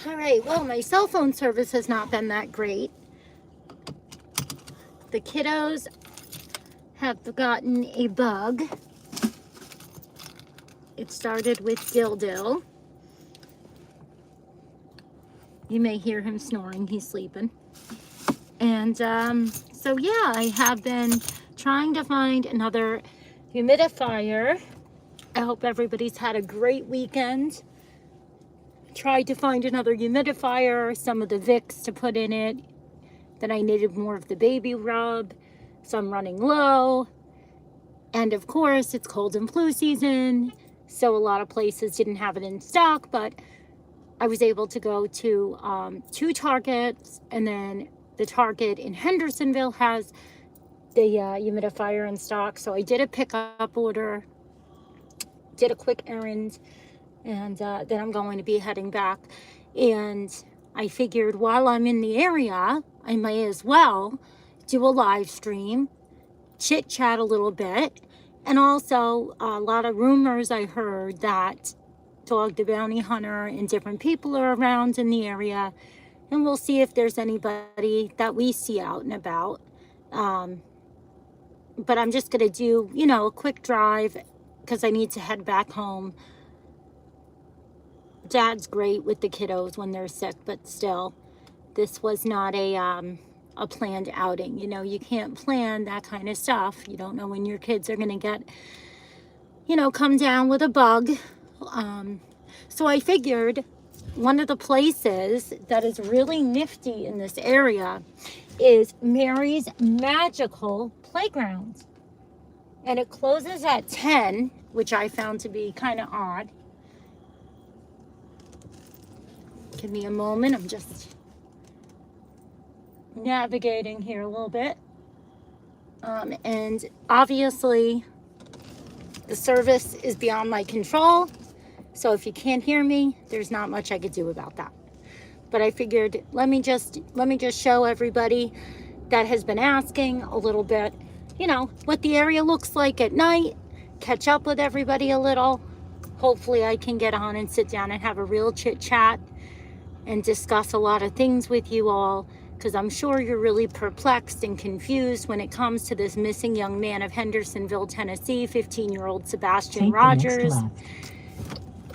All right, well, my cell phone service has not been that great. The kiddos have gotten a bug. It started with Dildo. You may hear him snoring, he's sleeping. And so yeah, I have been trying to find another humidifier. I hope everybody's had a great weekend. Tried to find another humidifier, some of the Vicks to put in it. Then I needed more of the baby rub. So I'm running low. And of course, it's cold and flu season. So a lot of places didn't have it in stock, but I was able to go to 2 Targets, and then the Target in Hendersonville has the humidifier in stock. So I did a pickup order, did a quick errand, and then I'm going to be heading back. And I figured while I'm in the area, I may as well do a live stream, chit chat a little bit. And also a lot of rumors I heard that Dog the Bounty Hunter and different people are around in the area, and we'll see if there's anybody that we see out and about. But I'm just gonna do, you know, a quick drive because I need to head back home. Dad's great with the kiddos when they're sick, but still, this was not a planned outing. You know, you can't plan that kind of stuff. You don't know when your kids are gonna get, you know, come down with a bug. So I figured one of the places that is really nifty in this area is Mary's Magical Playground. And it closes at 10, which I found to be kind of odd. Give me a moment, I'm just navigating here a little bit. And obviously the service is beyond my control. So if you can't hear me, there's not much I could do about that. But I figured, let me just show everybody that has been asking a little bit, you know, what the area looks like at night, catch up with everybody a little. Hopefully I can get on and sit down and have a real chit chat and discuss a lot of things with you all, because I'm sure you're really perplexed and confused when it comes to this missing young man of Hendersonville, Tennessee, 15-year-old Sebastian Rogers.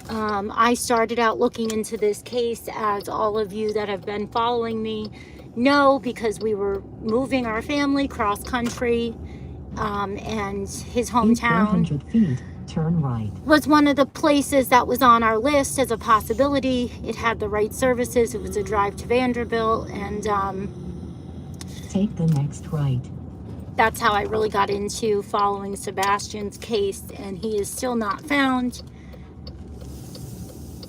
I started out looking into this case, as all of you that have been following me know, because we were moving our family cross country, and his hometown turn right was one of the places that was on our list as a possibility. It had the right services. It was a drive to Vanderbilt, and take the next right. That's how I really got into following Sebastian's case, and he is still not found.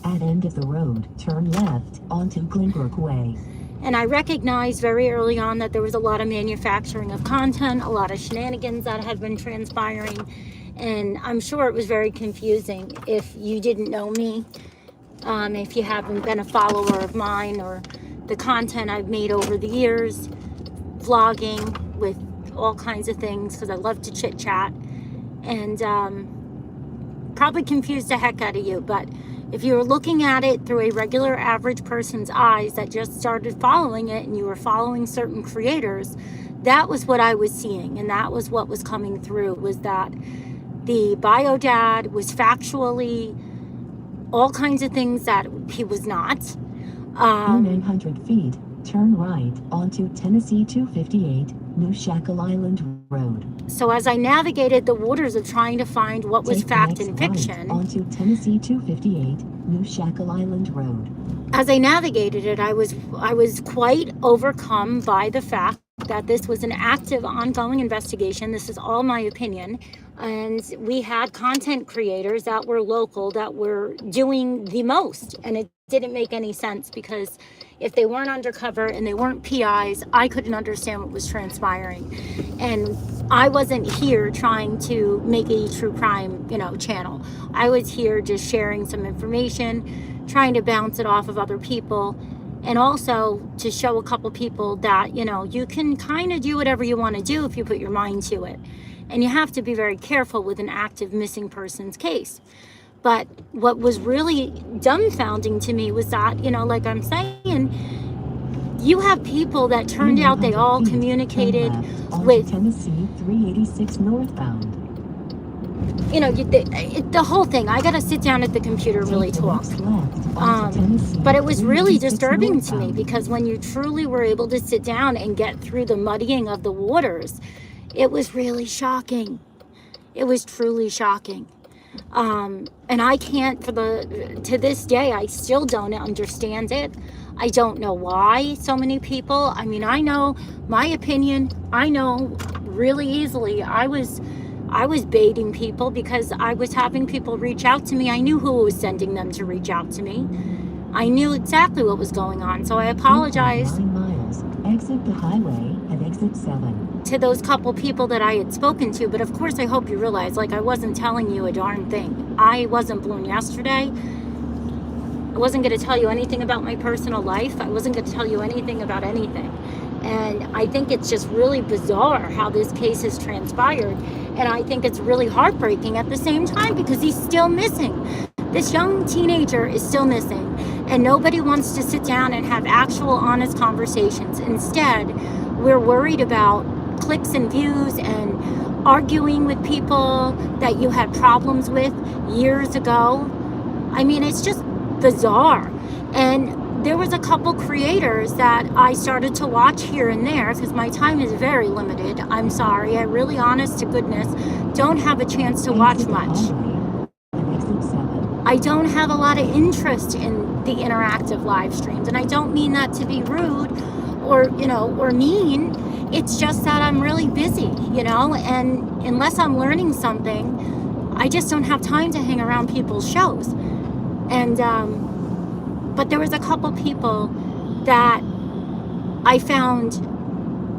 At end of the road, turn left onto Glenbrook Way. And I recognized very early on that there was a lot of manufacturing of content, a lot of shenanigans that had been transpiring, and I'm sure it was very confusing if you didn't know me, if you haven't been a follower of mine or the content I've made over the years, vlogging with all kinds of things, because I love to chit chat, and probably confused the heck out of you. But if you were looking at it through a regular average person's eyes that just started following it, and you were following certain creators, that was what I was seeing, and that was what was coming through, was that the bio dad was factually all kinds of things that he was not. 900 feet, turn right onto Tennessee 258, New Shackle Island Road. So as I navigated the waters of trying to find what was fact and fiction, onto Tennessee 258, New Shackle Island Road. As I navigated it, I was quite overcome by the fact that this was an active, ongoing investigation. This is all my opinion. And we had content creators that were local that were doing the most. And it didn't make any sense, because if they weren't undercover and they weren't PIs, I couldn't understand what was transpiring. And I wasn't here trying to make a true crime, you know, channel. I was here just sharing some information, trying to bounce it off of other people, and also to show a couple people that, you know, you can kind of do whatever you want to do if you put your mind to it. And you have to be very careful with an active missing persons case. But what was really dumbfounding to me was that, you know, like I'm saying, you have people that turned out they all communicated with Tennessee 386 northbound. You know, the whole thing. I got to sit down at the computer and really talk. But it was really disturbing to me, because when you truly were able to sit down and get through the muddying of the waters, it was really shocking. It was truly shocking. And I can't, to this day, I still don't understand it. I don't know why so many people, I mean, I know my opinion. I know really easily I was baiting people, because I was having people reach out to me. I knew who was sending them to reach out to me. I knew exactly what was going on. So I apologize. 9 miles, exit the highway at exit 7. To those couple people that I had spoken to. But of course, I hope you realize, like, I wasn't telling you a darn thing. I wasn't born yesterday. I wasn't going to tell you anything about my personal life. I wasn't going to tell you anything about anything. And I think it's just really bizarre how this case has transpired. And I think it's really heartbreaking at the same time, because he's still missing. This young teenager is still missing. And nobody wants to sit down and have actual honest conversations. Instead, we're worried about clicks and views and arguing with people that you had problems with years ago. I mean, it's just bizarre. And there was a couple creators that I started to watch here and there, because my time is very limited. I'm sorry. I really, honest to goodness, don't have a chance to watch much. I don't have a lot of interest in the interactive live streams. And I don't mean that to be rude or, you know, or mean. It's just that I'm really busy, you know, and unless I'm learning something, I just don't have time to hang around people's shows. And, but there was a couple people that I found,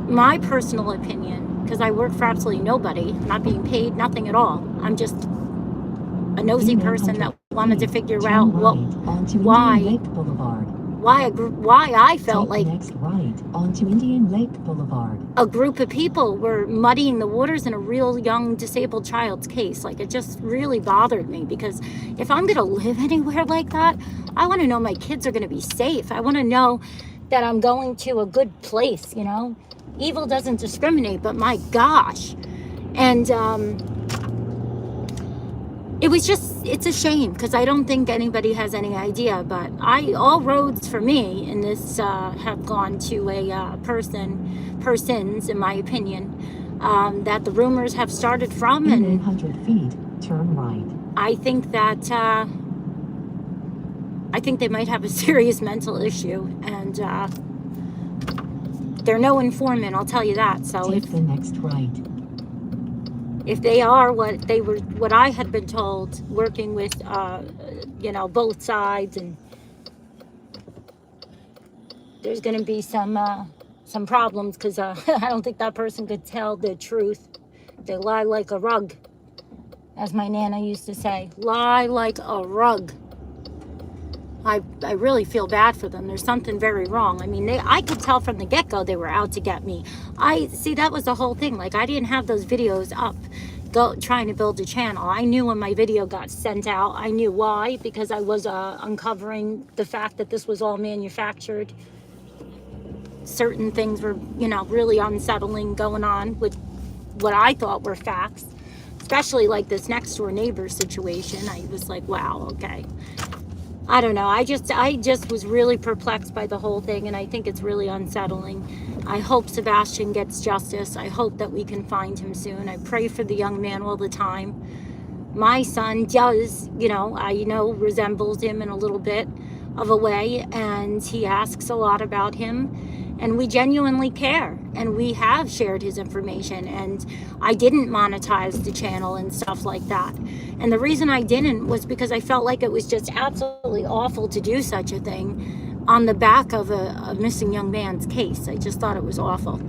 my personal opinion, because I work for absolutely nobody, not being paid, nothing at all. I'm just a nosy person that wanted to figure out why I felt like next right onto Indian Lake Boulevard. A group of people were muddying the waters in a real young disabled child's case. Like, it just really bothered me, because if I'm going to live anywhere like that, I want to know my kids are going to be safe. I want to know that I'm going to a good place, you know. Evil doesn't discriminate, but my gosh. And it was just, it's a shame, because I don't think anybody has any idea, but all roads for me in this have gone to a persons, in my opinion, that the rumors have started from. In 100 feet, turn right. I think that, I think they might have a serious mental issue, and they're no informant, I'll tell you that. So take the next right. If they are what I had been told, working with, you know, both sides, and there's going to be some problems, because I don't think that person could tell the truth. They lie like a rug, as my Nana used to say. Lie like a rug. I really feel bad for them. There's something very wrong. I mean, I could tell from the get-go they were out to get me. See, that was the whole thing. Like, I didn't have those videos up trying to build a channel. I knew when my video got sent out. I knew why, because I was uncovering the fact that this was all manufactured. Certain things were, you know, really unsettling going on with what I thought were facts, especially like this next door neighbor situation. I was like, wow, okay. I don't know. I just was really perplexed by the whole thing, and I think it's really unsettling. I hope Sebastian gets justice. I hope that we can find him soon. I pray for the young man all the time. My son does, you know, I know resembles him in a little bit of a way, and he asks a lot about him, and we genuinely care, and we have shared his information, and I didn't monetize the channel and stuff like that. And the reason I didn't was because I felt like it was just absolutely awful to do such a thing on the back of a missing young man's case. I just thought it was awful.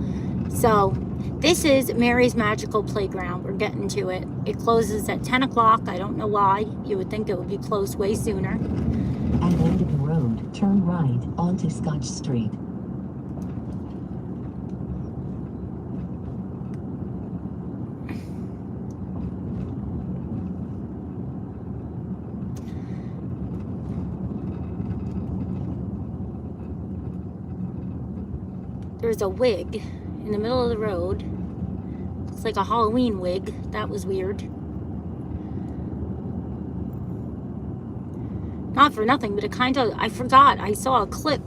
So this is Mary's Magical Playground. We're getting to it. It closes at 10 o'clock. I don't know why. You would think it would be closed way sooner. At end of the road, turn right onto Scotch Street. there's a wig in the middle of the road. It's like a Halloween wig. That was weird. Not for nothing, but it kind of, I forgot. I saw a clip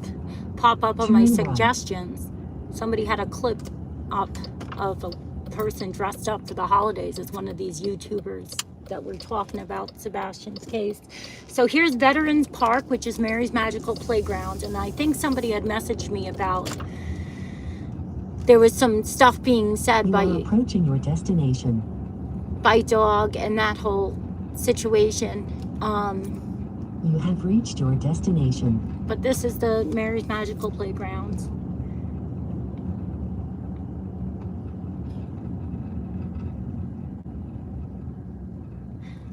pop up on my suggestions. Somebody had a clip up of a person dressed up for the holidays as one of these YouTubers that were talking about Sebastian's case. So here's Veterans Park, which is Mary's Magical Playground. And I think somebody had messaged me about, there was some stuff being said You are approaching your destination. by dog and that whole situation. You have reached your destination. But this is the Mary's Magical Playground.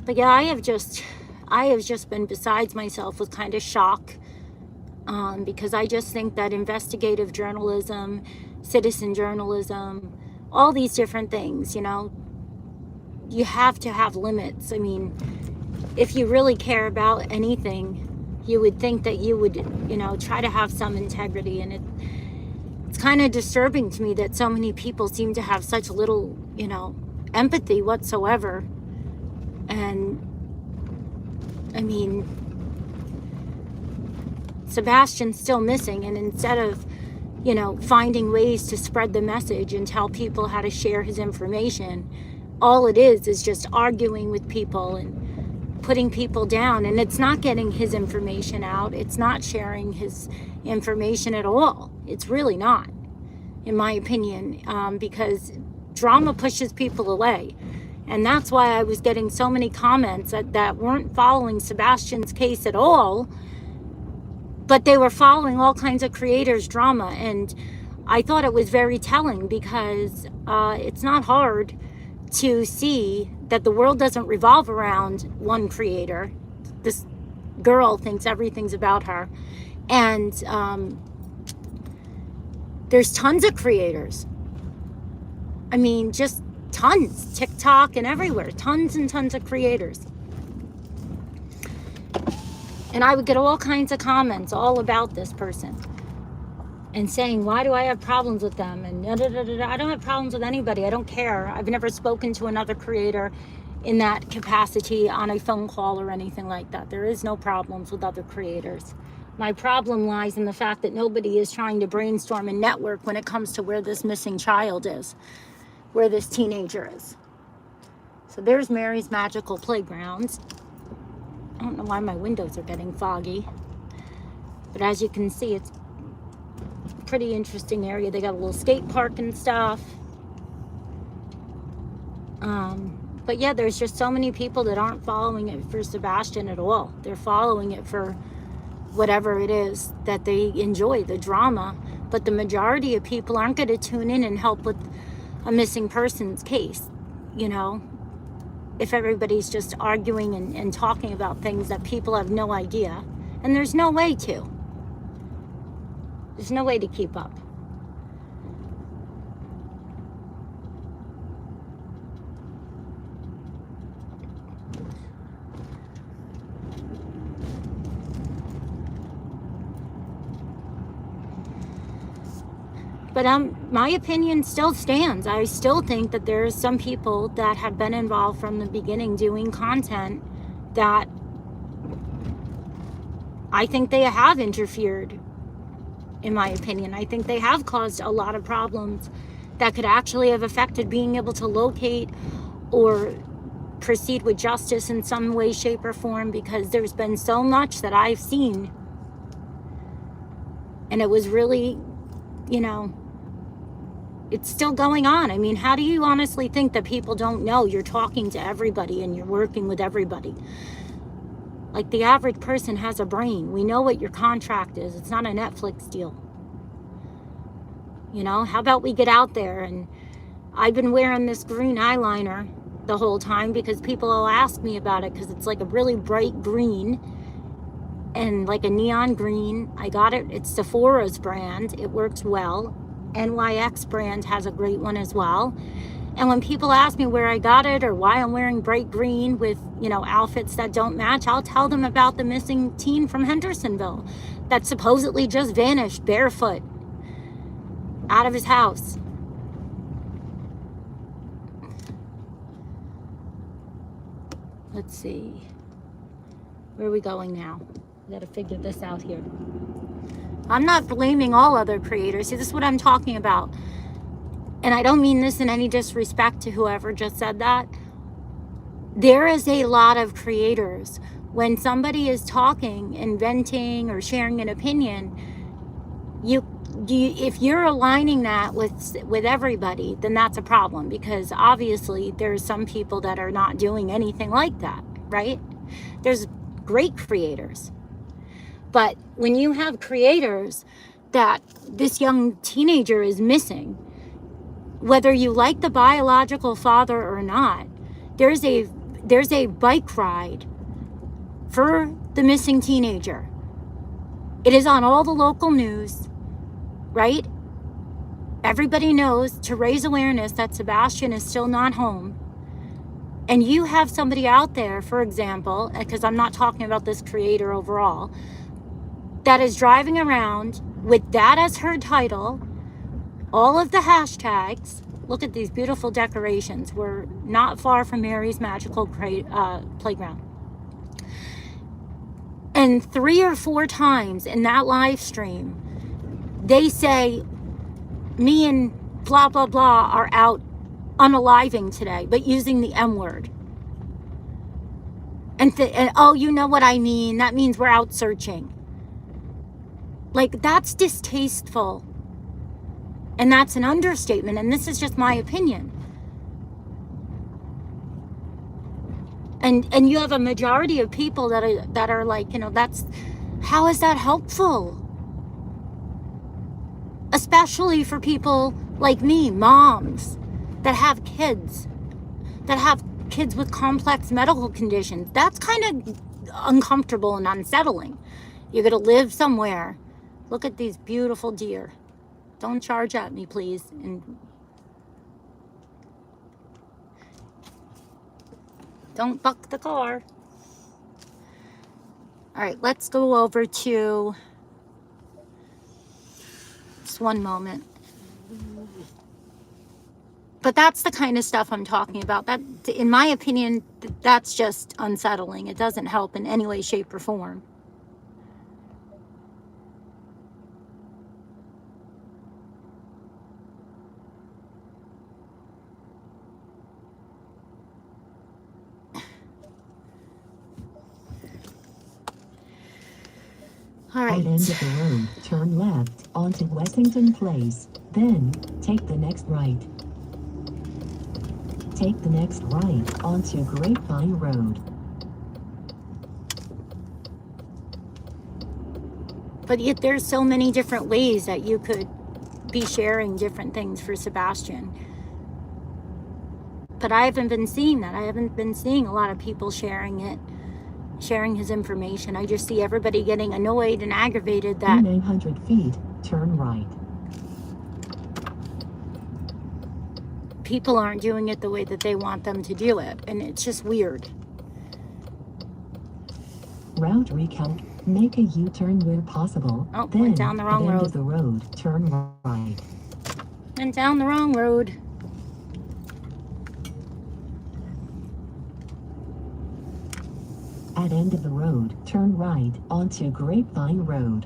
But yeah, I have just been besides myself with kind of shock, because I just think that investigative journalism, citizen journalism, all these different things, you know, you have to have limits. I mean, if you really care about anything, you would think that you would, you know, try to have some integrity. And it's kind of disturbing to me that so many people seem to have such little, you know, empathy whatsoever. And I mean, Sebastian's still missing, and instead of, you know, finding ways to spread the message and tell people how to share his information, all it is just arguing with people and putting people down. And it's not getting his information out. It's not sharing his information at all. It's really not, in my opinion, because drama pushes people away. And that's why I was getting so many comments that weren't following Sebastian's case at all, but they were following all kinds of creators' drama. And I thought it was very telling, because it's not hard to see that the world doesn't revolve around one creator. This girl thinks everything's about her. And there's tons of creators. I mean, just tons, TikTok and everywhere, tons and tons of creators. And I would get all kinds of comments all about this person and saying, why do I have problems with them? And I don't have problems with anybody. I don't care. I've never spoken to another creator in that capacity on a phone call or anything like that. There is no problems with other creators. My problem lies in the fact that nobody is trying to brainstorm and network when it comes to where this missing child is, where this teenager is. So there's Mary's Magical Playgrounds. I don't know why my windows are getting foggy, but as you can see, it's a pretty interesting area. They got a little skate park and stuff. But yeah, there's just so many people that aren't following it for Sebastian at all. They're following it for whatever it is that they enjoy, the drama. But the majority of people aren't going to tune in and help with a missing person's case, you know, if everybody's just arguing and talking about things that people have no idea. And there's no way to. There's no way to keep up. But my opinion still stands. I still think that there's some people that have been involved from the beginning doing content that I think they have interfered, in my opinion. I think they have caused a lot of problems that could actually have affected being able to locate or proceed with justice in some way, shape, or form, because there's been so much that I've seen. And it was really, you know, it's still going on. I mean, how do you honestly think that people don't know you're talking to everybody and you're working with everybody? Like, the average person has a brain. We know what your contract is. It's not a Netflix deal. You know, how about we get out there? And I've been wearing this green eyeliner the whole time because people will ask me about it, because it's like a really bright green and like a neon green. I got it. It's Sephora's brand. It works well. NYX brand has a great one as well. And when people ask me where I got it or why I'm wearing bright green with, you know, outfits that don't match, I'll tell them about the missing teen from Hendersonville that supposedly just vanished barefoot. out of his house. Let's see. Where are we going now? We got to figure this out here. I'm not blaming all other creators. See, this is what I'm talking about. And I don't mean this in any disrespect to whoever just said that. There is a lot of creators. When somebody is talking and venting or sharing an opinion, if you're aligning that with everybody, then that's a problem, because obviously there's some people that are not doing anything like that, right? There's great creators. But when you have creators that this young teenager is missing, whether you like the biological father or not, there's a bike ride for the missing teenager. It is on all the local news, right? Everybody knows to raise awareness that Sebastian is still not home. And you have somebody out there, for example, because I'm not talking about this creator overall, that is driving around with that as her title, all of the hashtags. Look at these beautiful decorations. We're not far from Mary's Magical Playground. And 3 or 4 times in that live stream, they say, me and blah, blah, blah are out unaliving today, but using the M word. And oh, you know what I mean? That means we're out searching. Like, that's distasteful. And that's an understatement. And this is just my opinion. And you have a majority of people that are like, how is that helpful? Especially for people like me, moms that have kids with complex medical conditions. That's kind of uncomfortable and unsettling. You're going to live somewhere. Look at these beautiful deer. Don't charge at me, please. And don't buck the car. All right, let's go over to, just one moment. But that's the kind of stuff I'm talking about. That, in my opinion, that's just unsettling. It doesn't help in any way, shape, or form. All right. At end of the road, turn left onto Wessington Place. Then, take the next right. Take the next right onto Grapevine Road. But yet there's so many different ways that you could be sharing different things for Sebastian. But I haven't been seeing that. I haven't been seeing a lot of people sharing it, sharing his information. I just see everybody getting annoyed and aggravated that 900 feet, turn right. people aren't doing it the way that they want them to do it. And it's just weird. Route recount. Make a U-turn where possible. Oh, then, went down the wrong at end road. of the road, turn right. Went down the wrong road. At end of the road, turn right onto Grapevine Road.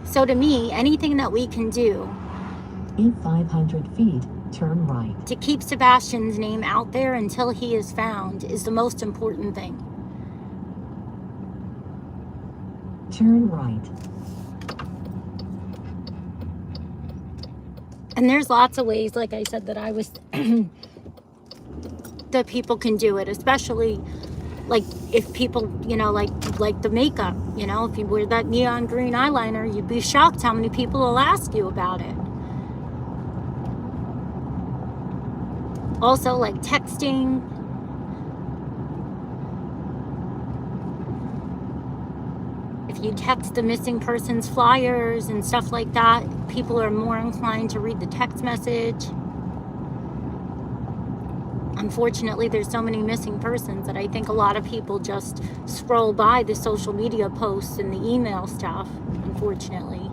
So to me, anything that we can do In 500 feet, turn right. to keep Sebastian's name out there until he is found is the most important thing. Turn right. And there's lots of ways, like I said, that I was that people can do it, especially like if people, you know, like the makeup, you know, if you wear that neon green eyeliner, you'd be shocked how many people will ask you about it. Also, like texting. If you text the missing person's flyers and stuff like that, people are more inclined to read the text message. unfortunately, there's so many missing persons that I think a lot of people just scroll by the social media posts and the email stuff, unfortunately,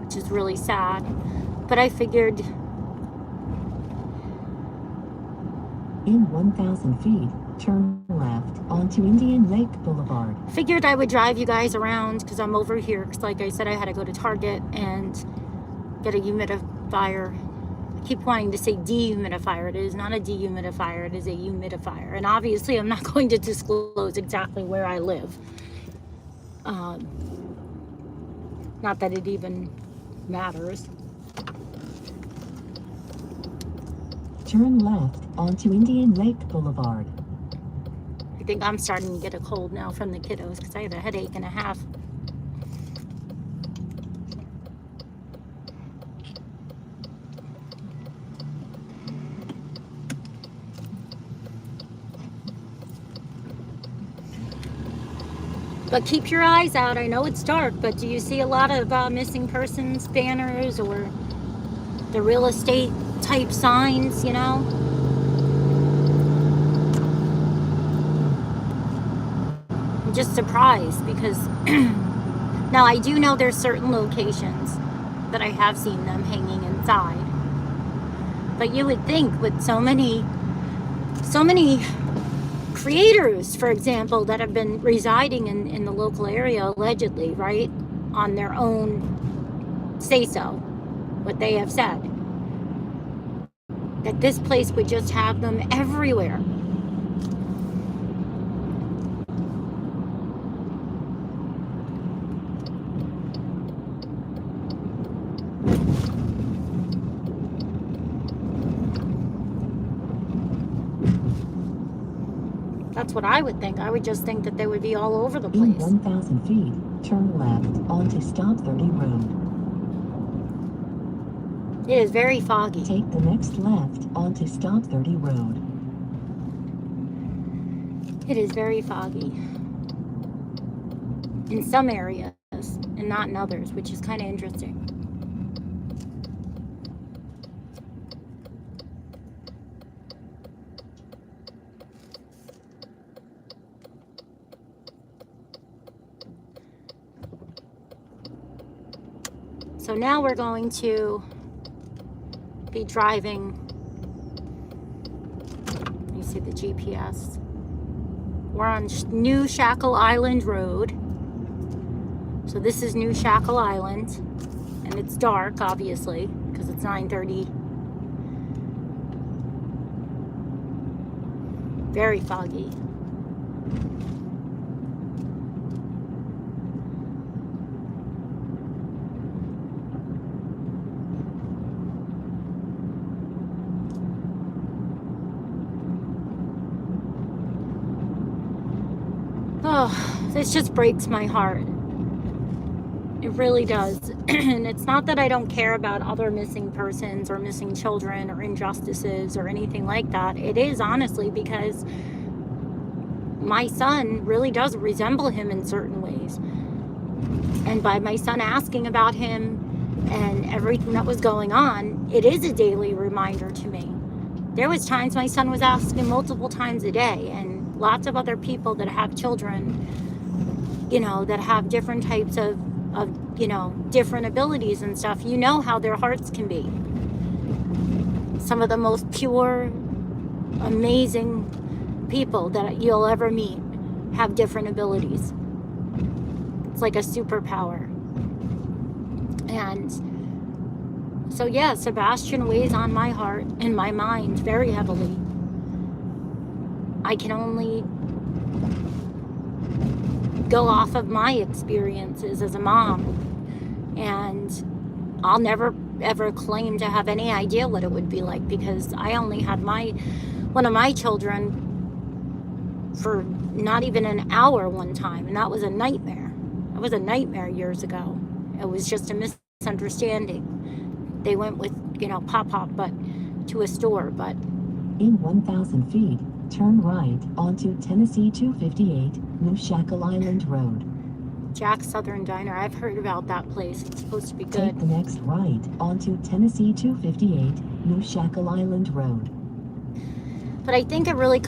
which is really sad. But I figured in 1,000 feet, turn left onto Indian Lake Boulevard. Figured I would drive you guys around because I'm over here. Because like I said, I had to go to Target and get a humidifier. I keep wanting to say dehumidifier. It is not a dehumidifier. It is a humidifier. And obviously, I'm not going to disclose exactly where I live. Not that it even matters. Turn left onto Indian Lake Boulevard. I think I'm starting to get a cold now from the kiddos because I had a headache and a half. But keep your eyes out. I know it's dark, but do you see a lot of missing persons banners or the real estate type signs, you know? I'm just surprised because now I do know there's certain locations that I have seen them hanging inside. But you would think with so many creators, for example, that have been residing in the local area allegedly, right, on their own say-so, what they have said, that this place would just have them everywhere. That's what I would think. I would just think that they would be all over the place. In 1,000 feet, turn left onto Stop 30 Road. It is very foggy. Take the next left onto Stop 30 Road. It is very foggy. In some areas and not in others, which is kind of interesting. So now we're going to be driving. You see the GPS. We're on New Shackle Island Road. So this is New Shackle Island. And it's dark, obviously, because it's 9:30. Very foggy. Oh, this just breaks my heart. It really does. And it's not that I don't care about other missing persons or missing children or injustices or anything like that. It is honestly because my son really does resemble him in certain ways. And by my son asking about him and everything that was going on, it is a daily reminder to me. There was times my son was asking multiple times a day, and lots of other people that have children, you know, that have different types of you know, different abilities and stuff, you know how their hearts can be. Some of the most pure, amazing people that you'll ever meet have different abilities. It's like a superpower. And so yeah, Sebastian weighs on my heart and my mind very heavily. I can only go off of my experiences as a mom, and I'll never ever claim to have any idea what it would be like, because I only had one of my children for not even an hour one time, and that was a nightmare. It was a nightmare years ago. It was just a misunderstanding. They went with, you know, Pop but to a store, but in 1,000 feet, turn right onto Tennessee 258, New Shackle Island Road. Jack's Southern Diner. I've heard about that place. It's supposed to be good. Take the next right onto Tennessee 258, New Shackle Island Road. But I think a really,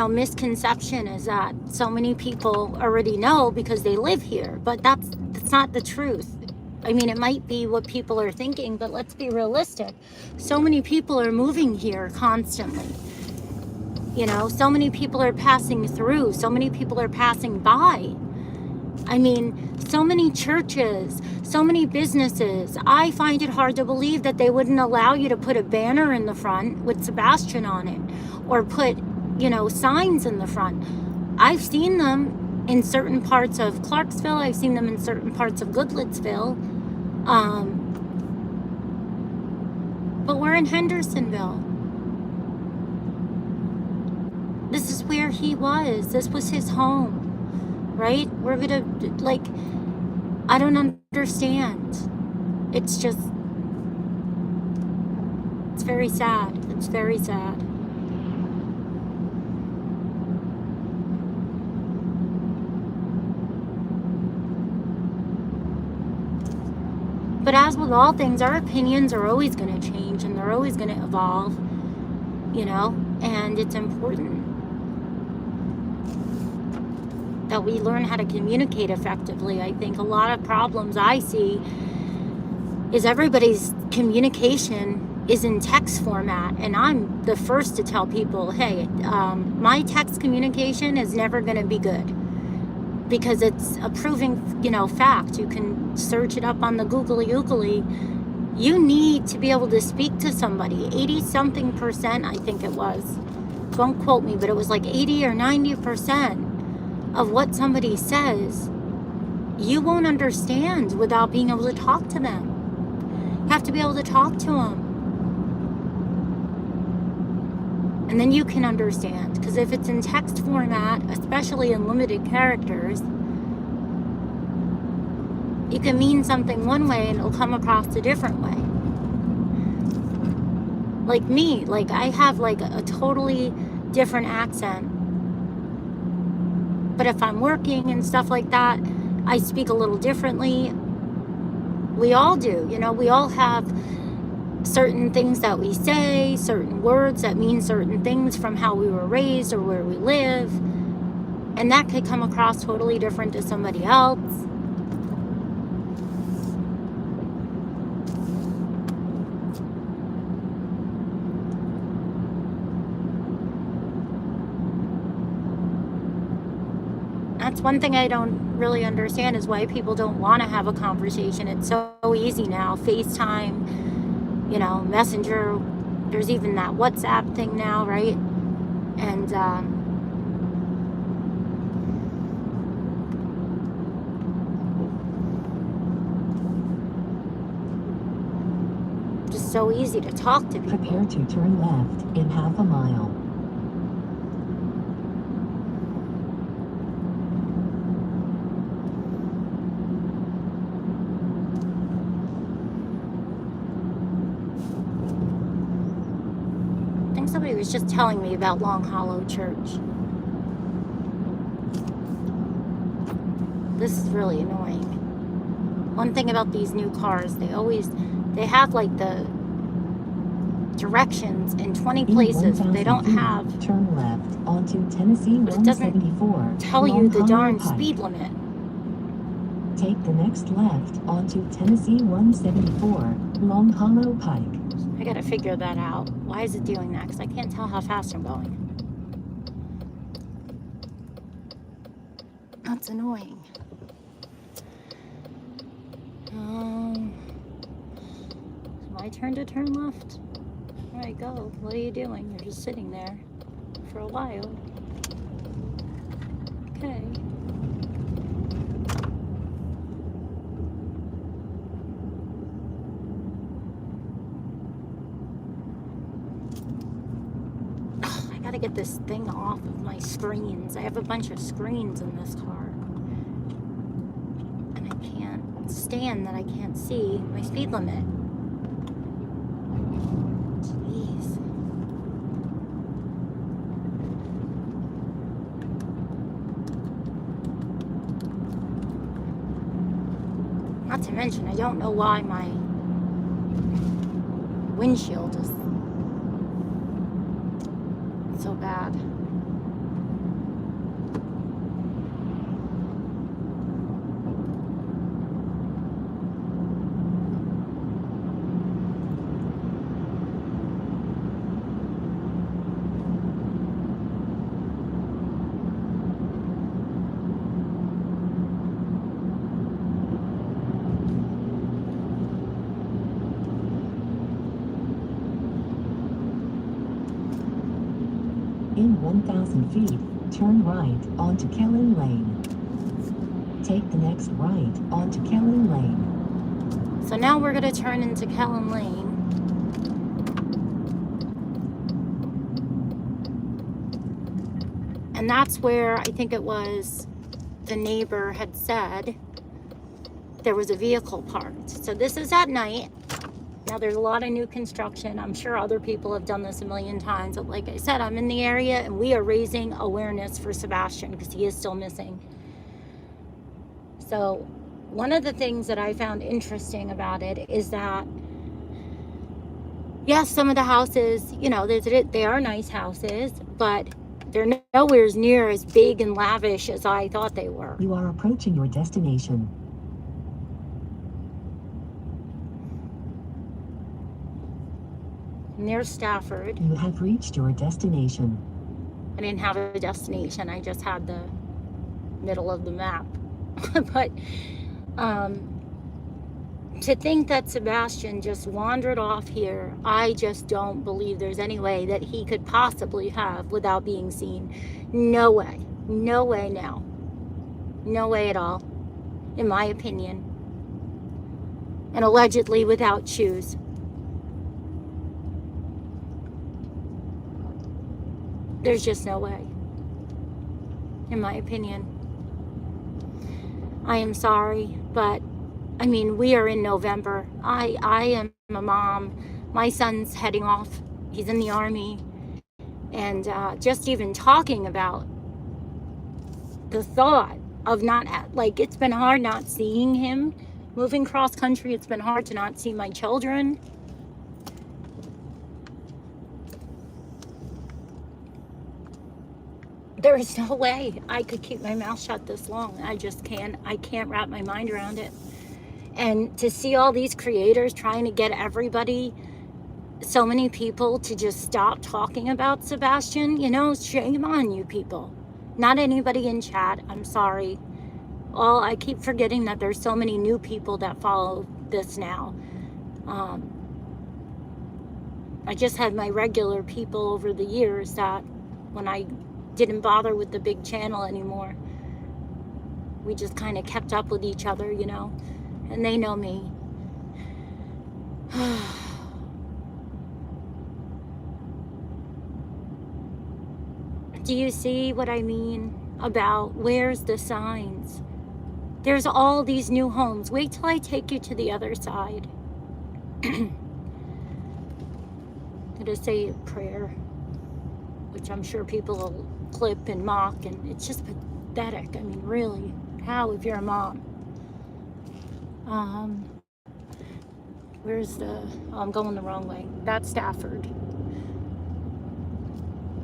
misconception is that so many people already know because they live here, but that's not the truth. I mean, it might be what people are thinking, but let's be realistic. So many people are moving here constantly. So many people are passing through. So many people are passing by. I mean, so many churches, so many businesses. I find it hard to believe that they wouldn't allow you to put a banner in the front with Sebastian on it, or put, signs in the front. I've seen them in certain parts of Clarksville. I've seen them in certain parts of Goodlettsville. But we're in Hendersonville. This is where he was. This was his home. Right? We're gonna, I don't understand. It's just, it's very sad. It's very sad. But as with all things, our opinions are always going to change and they're always going to evolve, and it's important that we learn how to communicate effectively. I think a lot of problems I see is everybody's communication is in text format, and I'm the first to tell people, hey, my text communication is never going to be good, because it's a proven, fact. You can search it up on the googly. You need to be able to speak to somebody. 80-something%, I think it was. Don't quote me, but it was like 80 or 90% of what somebody says, you won't understand without being able to talk to them. You have to be able to talk to them. And then you can understand. Because if it's in text format, especially in limited characters, you can mean something one way and it'll come across a different way. Like me, I have a totally different accent. But if I'm working and stuff like that, I speak a little differently. We all do, we all have certain things that we say, certain words that mean certain things from how we were raised or where we live. And that could come across totally different to somebody else. That's one thing I don't really understand, is why people don't want to have a conversation. It's so easy now. FaceTime, Messenger. There's even that WhatsApp thing now, right? And just so easy to talk to people. Prepare to turn left in half a mile. Somebody was just telling me about Long Hollow Church. This is really annoying. One thing about these new cars, they have the directions in 20 places. They don't have, turn left onto Tennessee 174. It doesn't tell you the darn speed limit. Take the next left onto Tennessee 174, Long Hollow Pike. I gotta figure that out. Why is it doing that? Because I can't tell how fast I'm going. That's annoying. It's my turn to turn left. All right, go. What are you doing? You're just sitting there for a while. Okay. To get this thing off of my screens. I have a bunch of screens in this car, and I can't stand that I can't see my speed limit. Jeez. Not to mention, I don't know why my windshield is So bad. In 1,000 feet, turn right onto Kellen Lane. Take the next right onto Kellen Lane. So now we're going to turn into Kellen Lane. And that's where I think it was the neighbor had said there was a vehicle parked. So this is at night. Now there's a lot of new construction. I'm sure other people have done this a million times. But like I said, I'm in the area and we are raising awareness for Sebastian because he is still missing. So one of the things that I found interesting about it is that, yes, some of the houses, you know, they are nice houses, but they're nowhere near as big and lavish as I thought they were. You are approaching your destination. Near Stafford. You have reached your destination. I didn't have a destination. I just had the middle of the map. But to think that Sebastian just wandered off here, I just don't believe there's any way that he could possibly have without being seen. No way. No way now. No way at all, in my opinion. And allegedly without shoes. There's just no way, in my opinion. I am sorry, but I mean, we are in November. I am a mom. My son's heading off. He's in the Army. And just even talking about the thought of not, like, it's been hard not seeing him. Moving cross country, it's been hard to not see my children. There is no way I could keep my mouth shut this long. I just can't. I can't wrap my mind around it. And to see all these creators trying to get everybody, so many people, to just stop talking about Sebastian, you know, shame on you people. Not anybody in chat. I'm sorry. I keep forgetting that there's so many new people that follow this now. I just had my regular people over the years that when I didn't bother with the big channel anymore, we just kind of kept up with each other, you know, and they know me. Do you see what I mean about where's the signs? There's all these new homes. Wait till I take you to the other side. I'm gonna say a prayer, which I'm sure people will clip and mock, and it's just pathetic. I mean, really, how, if you're a mom? Where's the, I'm going the wrong way. That's Stafford.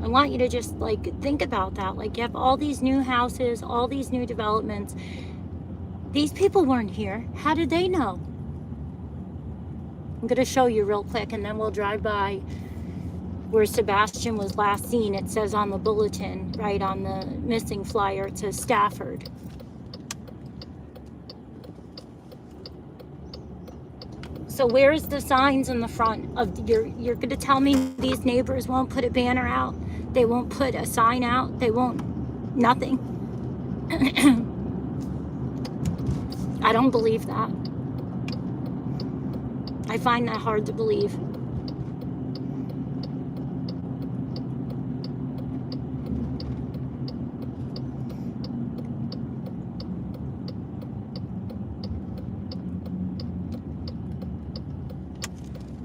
I want you to just, like, think about that. Like, you have all these new houses, all these new developments. These people weren't here. How did they know? I'm gonna show you real quick, and then we'll drive by where Sebastian was last seen. It says on the bulletin, right on the missing flyer, it says Stafford. So where's the signs in the front of you're gonna tell me these neighbors won't put a banner out? They won't put a sign out? They won't, nothing. I don't believe that. I find that hard to believe.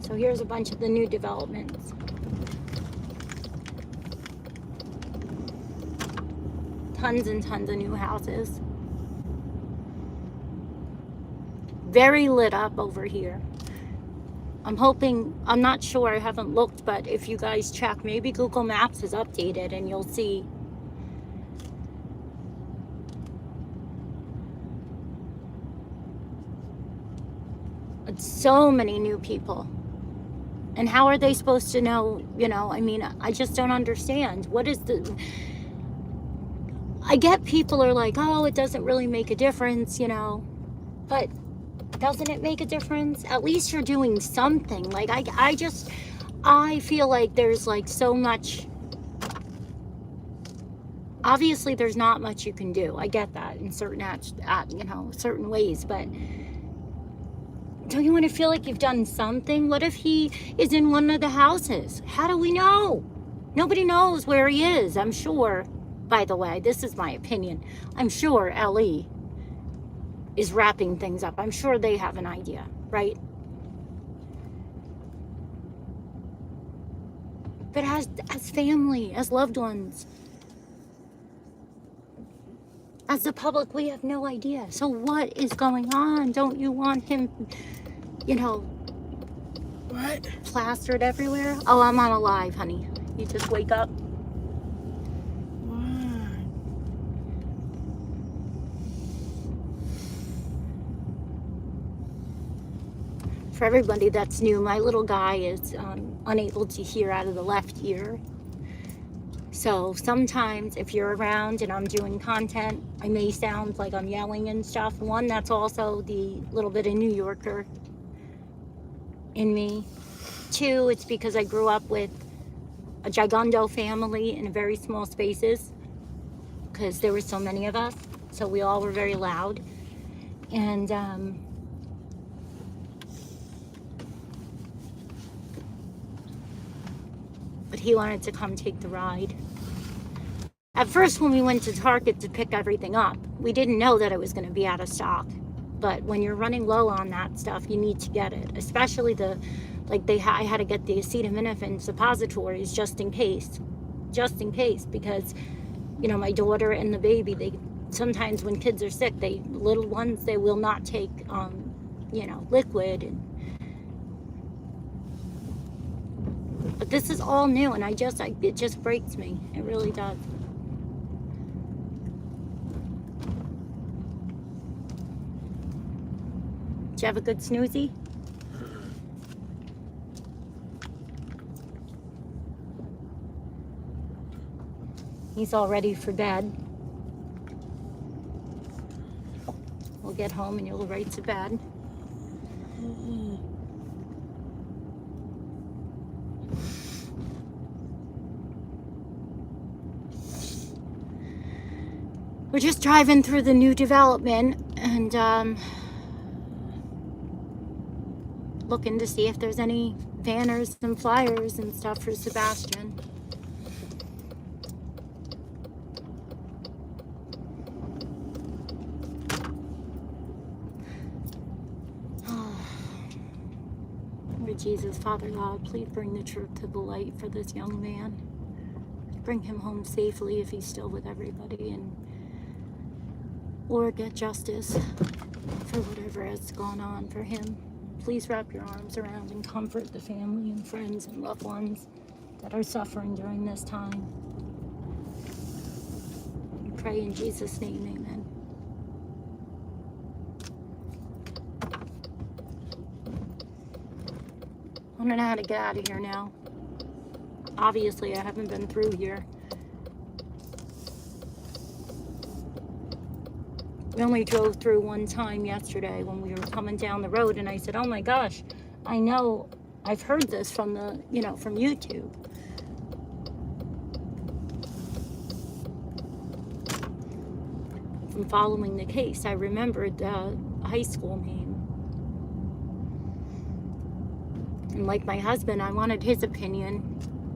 So here's a bunch of the new developments. Tons and tons of new houses. Very lit up over here. I'm hoping, I'm not sure, I haven't looked, but if you guys check, maybe Google Maps is updated and you'll see so many new people. And how are they supposed to know, you know, I mean, I just don't understand. What is I get people are like, oh, it doesn't really make a difference, you know, but doesn't it make a difference? At least you're doing something. Like, I feel like there's like so much, obviously there's not much you can do. I get that in certain, you know, certain ways, but don't you want to feel like you've done something? What if he is in one of the houses? How do we know? Nobody knows where he is, I'm sure. By the way, this is my opinion. I'm sure LE is wrapping things up. I'm sure they have an idea, right? But as family, as loved ones, as the public, we have no idea. So what is going on? Don't you want him, you know, What? plastered everywhere? Oh, I'm on a live, honey. You just wake up. What? For everybody that's new, my little guy is unable to hear out of the left ear. So sometimes if you're around and I'm doing content, I may sound like I'm yelling and stuff. One, that's also the little bit of New Yorker in me. Two, it's because I grew up with a gigundo family in very small spaces because there were so many of us. So we all were very loud. And but he wanted to come take the ride. At first, when we went to Target to pick everything up, we didn't know that it was going to be out of stock. But when you're running low on that stuff, you need to get it. Especially I had to get the acetaminophen suppositories just in case, because, you know, my daughter and the baby, they sometimes when kids are sick, little ones, they will not take, you know, liquid. But this is all new, and it just breaks me. It really does. Did you have a good snoozy? He's all ready for bed. We'll get home and you'll go right to bed. We're just driving through the new development and looking to see if there's any banners and flyers and stuff for Sebastian. Lord Jesus, Father God, please bring the truth to the light for this young man. Bring him home safely if he's still with everybody, and Lord, get justice for whatever has gone on for him. Please wrap your arms around and comfort the family and friends and loved ones that are suffering during this time. We pray in Jesus' name, amen. I don't know how to get out of here now. Obviously, I haven't been through here. We only drove through one time yesterday when we were coming down the road, and I said, oh my gosh, I know I've heard this from from YouTube. From following the case, I remembered the high school name. And like my husband, I wanted his opinion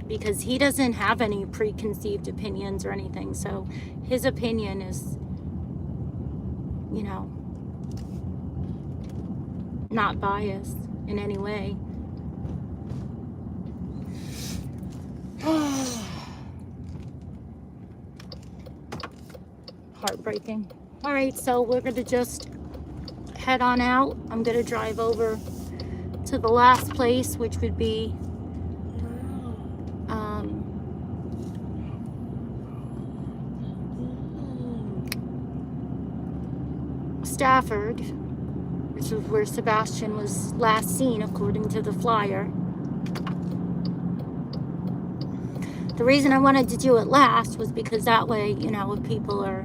because he doesn't have any preconceived opinions or anything. So his opinion is, not biased in any way. Heartbreaking. All right, so we're gonna just head on out. I'm gonna drive over to the last place, which would be Stafford, which is where Sebastian was last seen according to the flyer. The reason I wanted to do it last was because that way, you know, if people are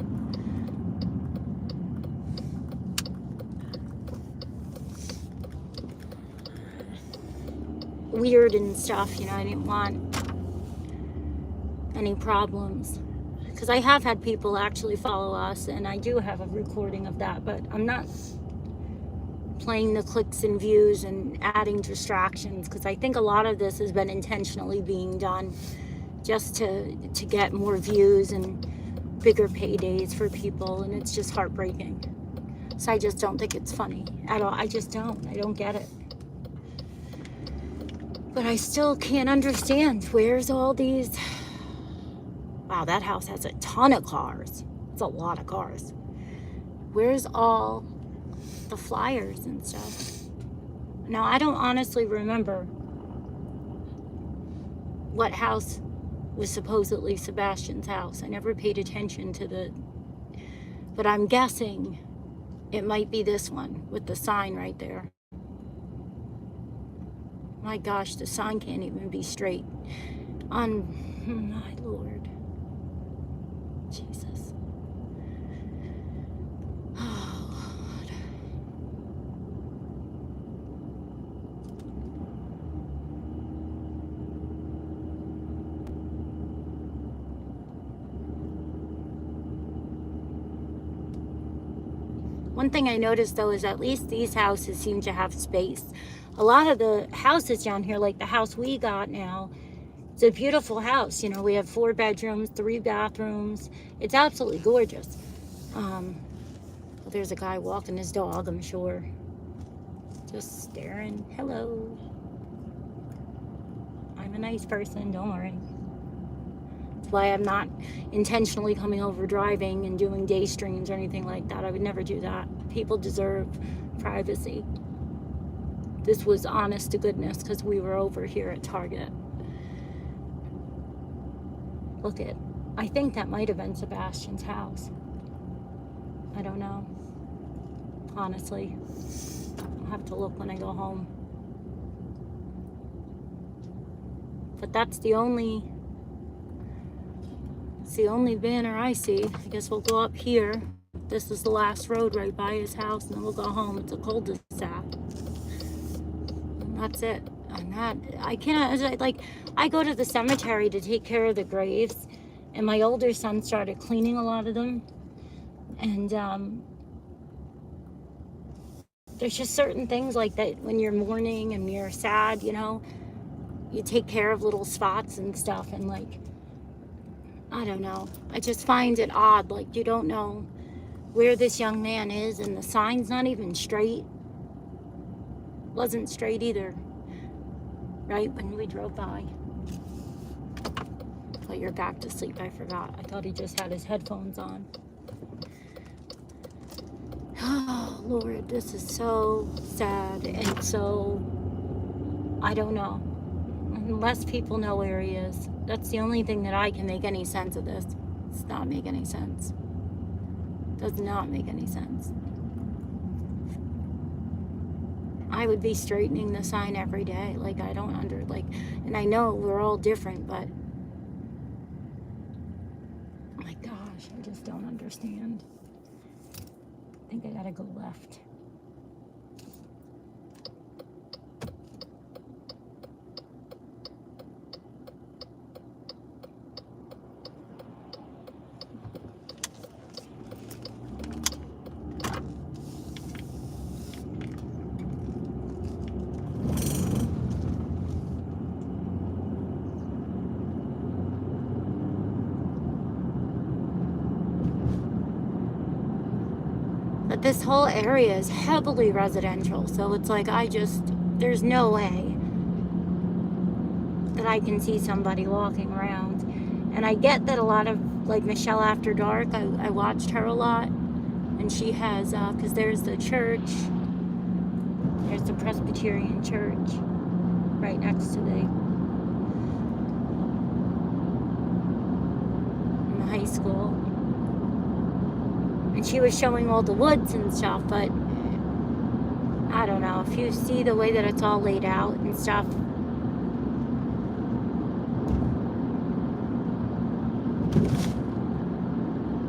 weird and stuff, you know, I didn't want any problems. Because I have had people actually follow us, and I do have a recording of that, but I'm not playing the clicks and views and adding distractions, because I think a lot of this has been intentionally being done just to get more views and bigger paydays for people, and it's just heartbreaking. So I just don't think it's funny at all. I just don't. I don't get it. But I still can't understand. Where's all these... Wow, that house has a ton of cars. It's a lot of cars. Where's all the flyers and stuff? Now, I don't honestly remember what house was supposedly Sebastian's house. I never paid attention to the... But I'm guessing it might be this one with the sign right there. My gosh, the sign can't even be straight. My Lord. Jesus. Oh, Lord. One thing I noticed though is at least these houses seem to have space. A lot of the houses down here, like the house we got now, it's a beautiful house. You know, we have 4 bedrooms, 3 bathrooms. It's absolutely gorgeous. Well, there's a guy walking his dog, I'm sure. Just staring. Hello. I'm a nice person, don't worry. That's why I'm not intentionally coming over driving and doing day streams or anything like that. I would never do that. People deserve privacy. This was honest to goodness because we were over here at Target. Look at, I think that might have been Sebastian's house. I don't know. Honestly. I'll have to look when I go home. But that's the only banner I see. I guess we'll go up here. This is the last road right by his house, and then we'll go home. It's a cul-de-sac. And that's it. I cannot, like, I go to the cemetery to take care of the graves, and my older son started cleaning a lot of them, and there's just certain things like that when you're mourning and you're sad, you know, you take care of little spots and stuff, and like, I don't know, I just find it odd, like you don't know where this young man is, and the sign's not even straight. Wasn't straight either. Right when we drove by. But you're back to sleep, I forgot. I thought he just had his headphones on. Oh, Lord, this is so sad. And so, I don't know. Unless people know where he is. That's the only thing that I can make any sense of this. Does not make any sense. Does not make any sense. I would be straightening the sign every day. Like, I don't and I know we're all different, but my gosh, I just don't understand. I think I gotta go left. But this whole area is heavily residential, so it's like there's no way that I can see somebody walking around. And I get that a lot of, like Michelle After Dark, I watched her a lot, and she has, because there's the church, there's just a Presbyterian church right next to the high school. And she was showing all the woods and stuff, but I don't know, if you see the way that it's all laid out and stuff,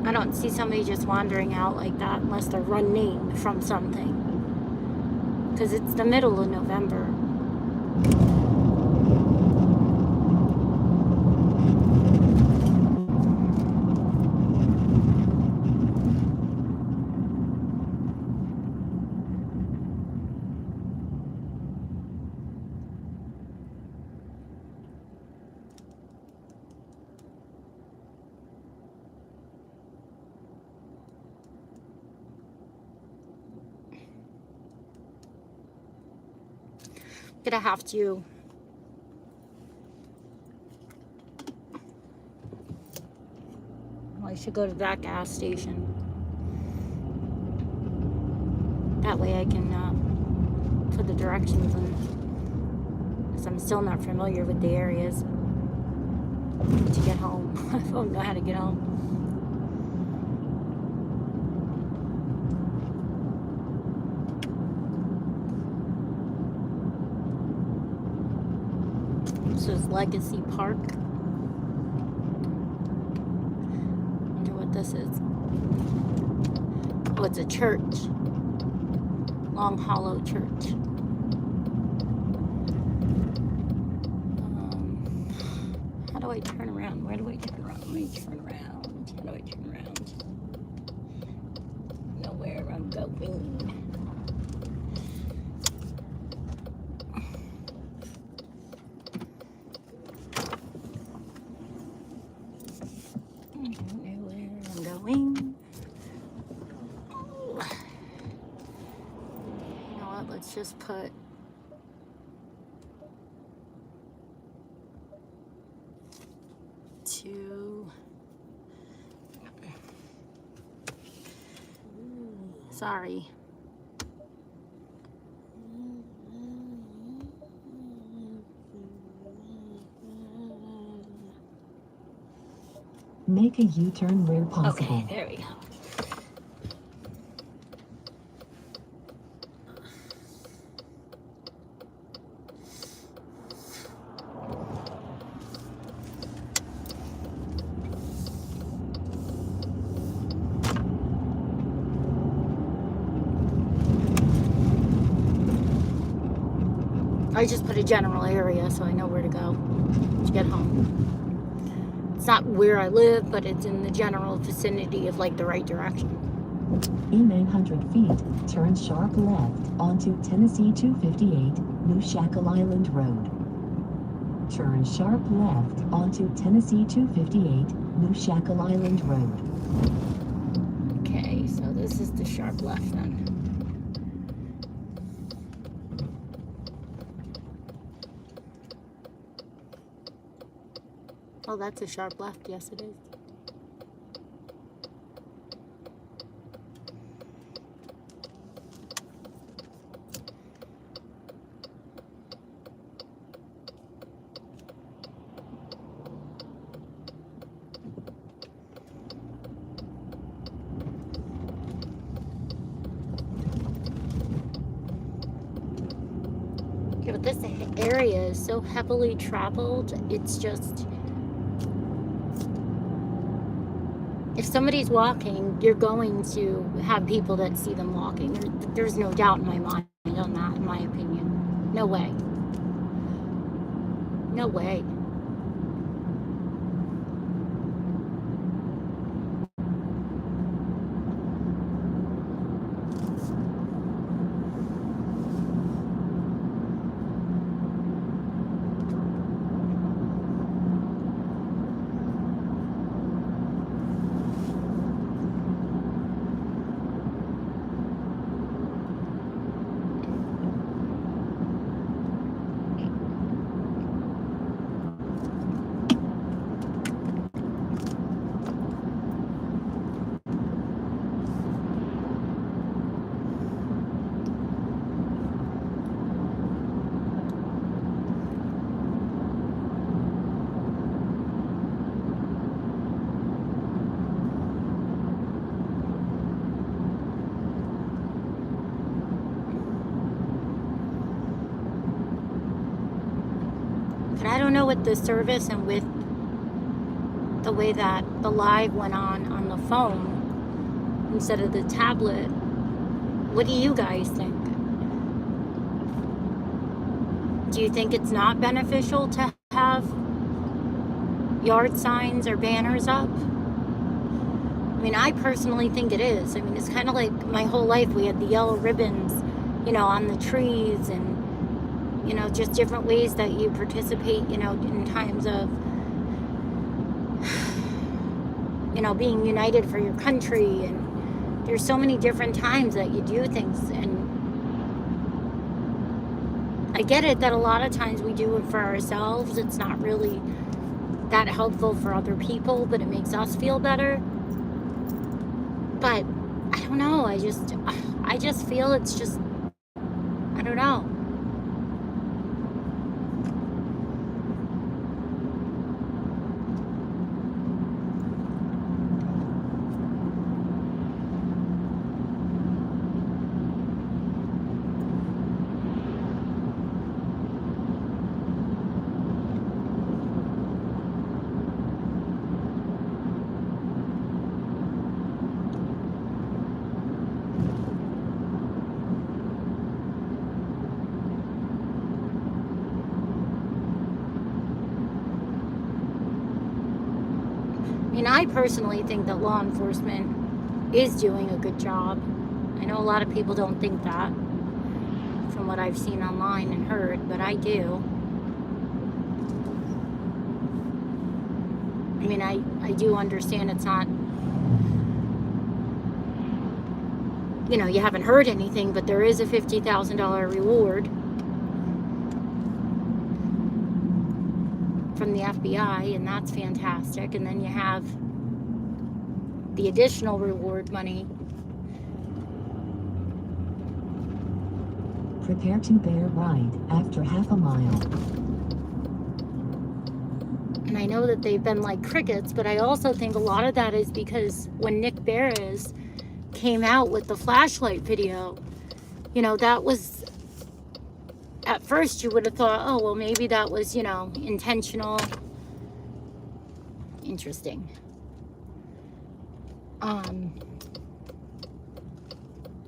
I don't see somebody just wandering out like that unless they're running from something. Because it's the middle of November. Gonna have to I should go to that gas station. That way I can put the directions in, because I'm still not familiar with the areas to get home. I don't know how to get home. This is Legacy Park. Wonder what this is. Oh, it's a church. Long Hollow Church. How do I turn around? Where do I turn around? Let me turn around. How do I turn around? Nowhere I'm going. Let's just put two. Sorry. Make a U-turn where possible. Okay, there we go. I just put a general area so I know where to go to get home. It's not where I live, but it's in the general vicinity of like the right direction. In 900 feet, turn sharp left onto Tennessee 258, New Shackle Island Road. Turn sharp left onto Tennessee 258, New Shackle Island Road. Okay, so this is the sharp left then. Oh, that's a sharp left. Yes, it is. Yeah, but this area is so heavily traveled, it's just... If somebody's walking, you're going to have people that see them walking. There's no doubt in my mind on that, in my opinion. No way. No way. But I don't know with the service and with the way that the live went on the phone instead of the tablet. What do you guys think? Do you think it's not beneficial to have yard signs or banners up? I mean, I personally think it is. I mean, it's kind of like my whole life we had the yellow ribbons, you know, on the trees, and, you know, just different ways that you participate, you know, in times of, you know, being united for your country. And there's so many different times that you do things. And I get it that a lot of times we do it for ourselves. It's not really that helpful for other people, but it makes us feel better. But I don't know. I just feel it's just, I don't know. I mean, I personally think that law enforcement is doing a good job. I know a lot of people don't think that from what I've seen online and heard, but I do. I mean, I do understand it's not, you know, you haven't heard anything, but there is a $50,000 reward from the FBI, and that's fantastic. And then you have the additional reward money. Prepare to bear right after half a mile. And I know that they've been like crickets, but I also think a lot of that is because when Nick Barris came out with the flashlight video, you know, that was, at first you would have thought, oh, well, maybe that was, you know, intentional. Interesting.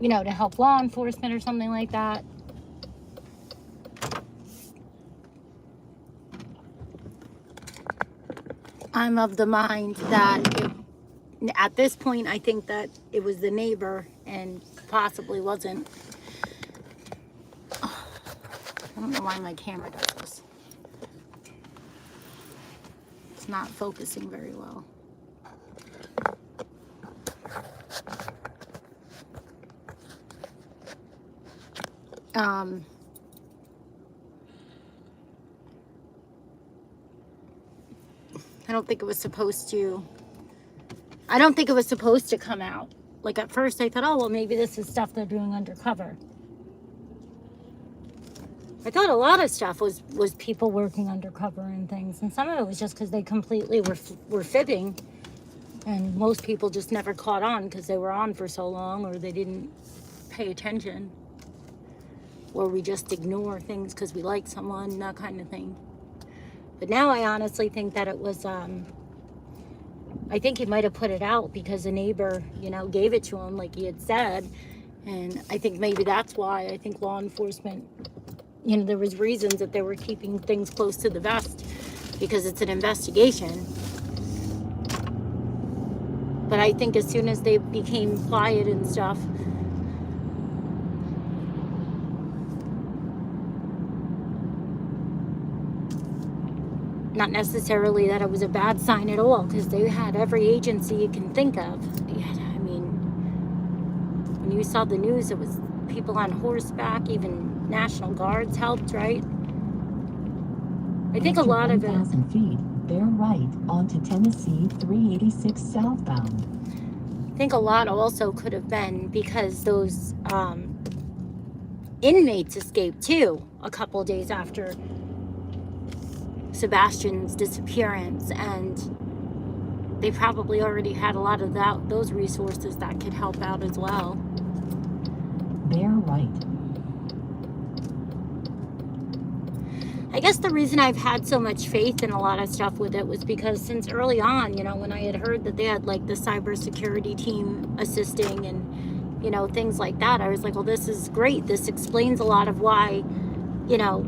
You know, to help law enforcement or something like that. I'm of the mind that at this point, I think that it was the neighbor and possibly wasn't. Oh, I don't know why my camera does this. It's not focusing very well. I don't think it was supposed to. I don't think it was supposed to come out. Like at first I thought, oh, well, maybe this is stuff they're doing undercover. I thought a lot of stuff was people working undercover and things. And some of it was just because they completely were fibbing. And most people just never caught on because they were on for so long, or they didn't pay attention. Or we just ignore things because we like someone, that kind of thing. But now I honestly think that it was, I think he might have put it out because a neighbor, you know, gave it to him like he had said. And I think maybe that's why I think law enforcement, you know, there was reasons that they were keeping things close to the vest because it's an investigation. But I think as soon as they became quiet and stuff, not necessarily that it was a bad sign at all, because they had every agency you can think of. Yeah, I mean, when you saw the news, it was people on horseback, even National Guards helped, right? I think a lot of it. 1,000 feet, bear right onto Tennessee 386 southbound. I think a lot also could have been because those inmates escaped too a couple days after Sebastian's disappearance, and they probably already had a lot of those resources that could help out as well. Bear right. I guess the reason I've had so much faith in a lot of stuff with it was because since early on, you know, when I had heard that they had like the cybersecurity team assisting and, you know, things like that, I was like, well, this is great. This explains a lot of why, you know,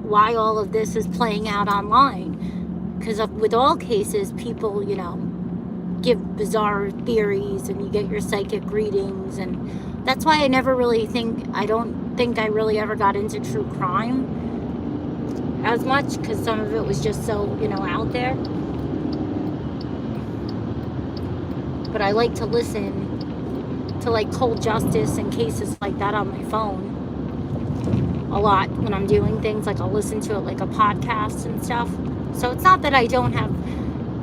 why all of this is playing out online. Because with all cases, people, you know, give bizarre theories and you get your psychic readings. And that's why I don't think I really ever got into true crime as much, because some of it was just so, you know, out there. But I like to listen to like cold justice and cases like that on my phone a lot when I'm doing things. Like I'll listen to it like a podcast and stuff. So it's not that I don't have,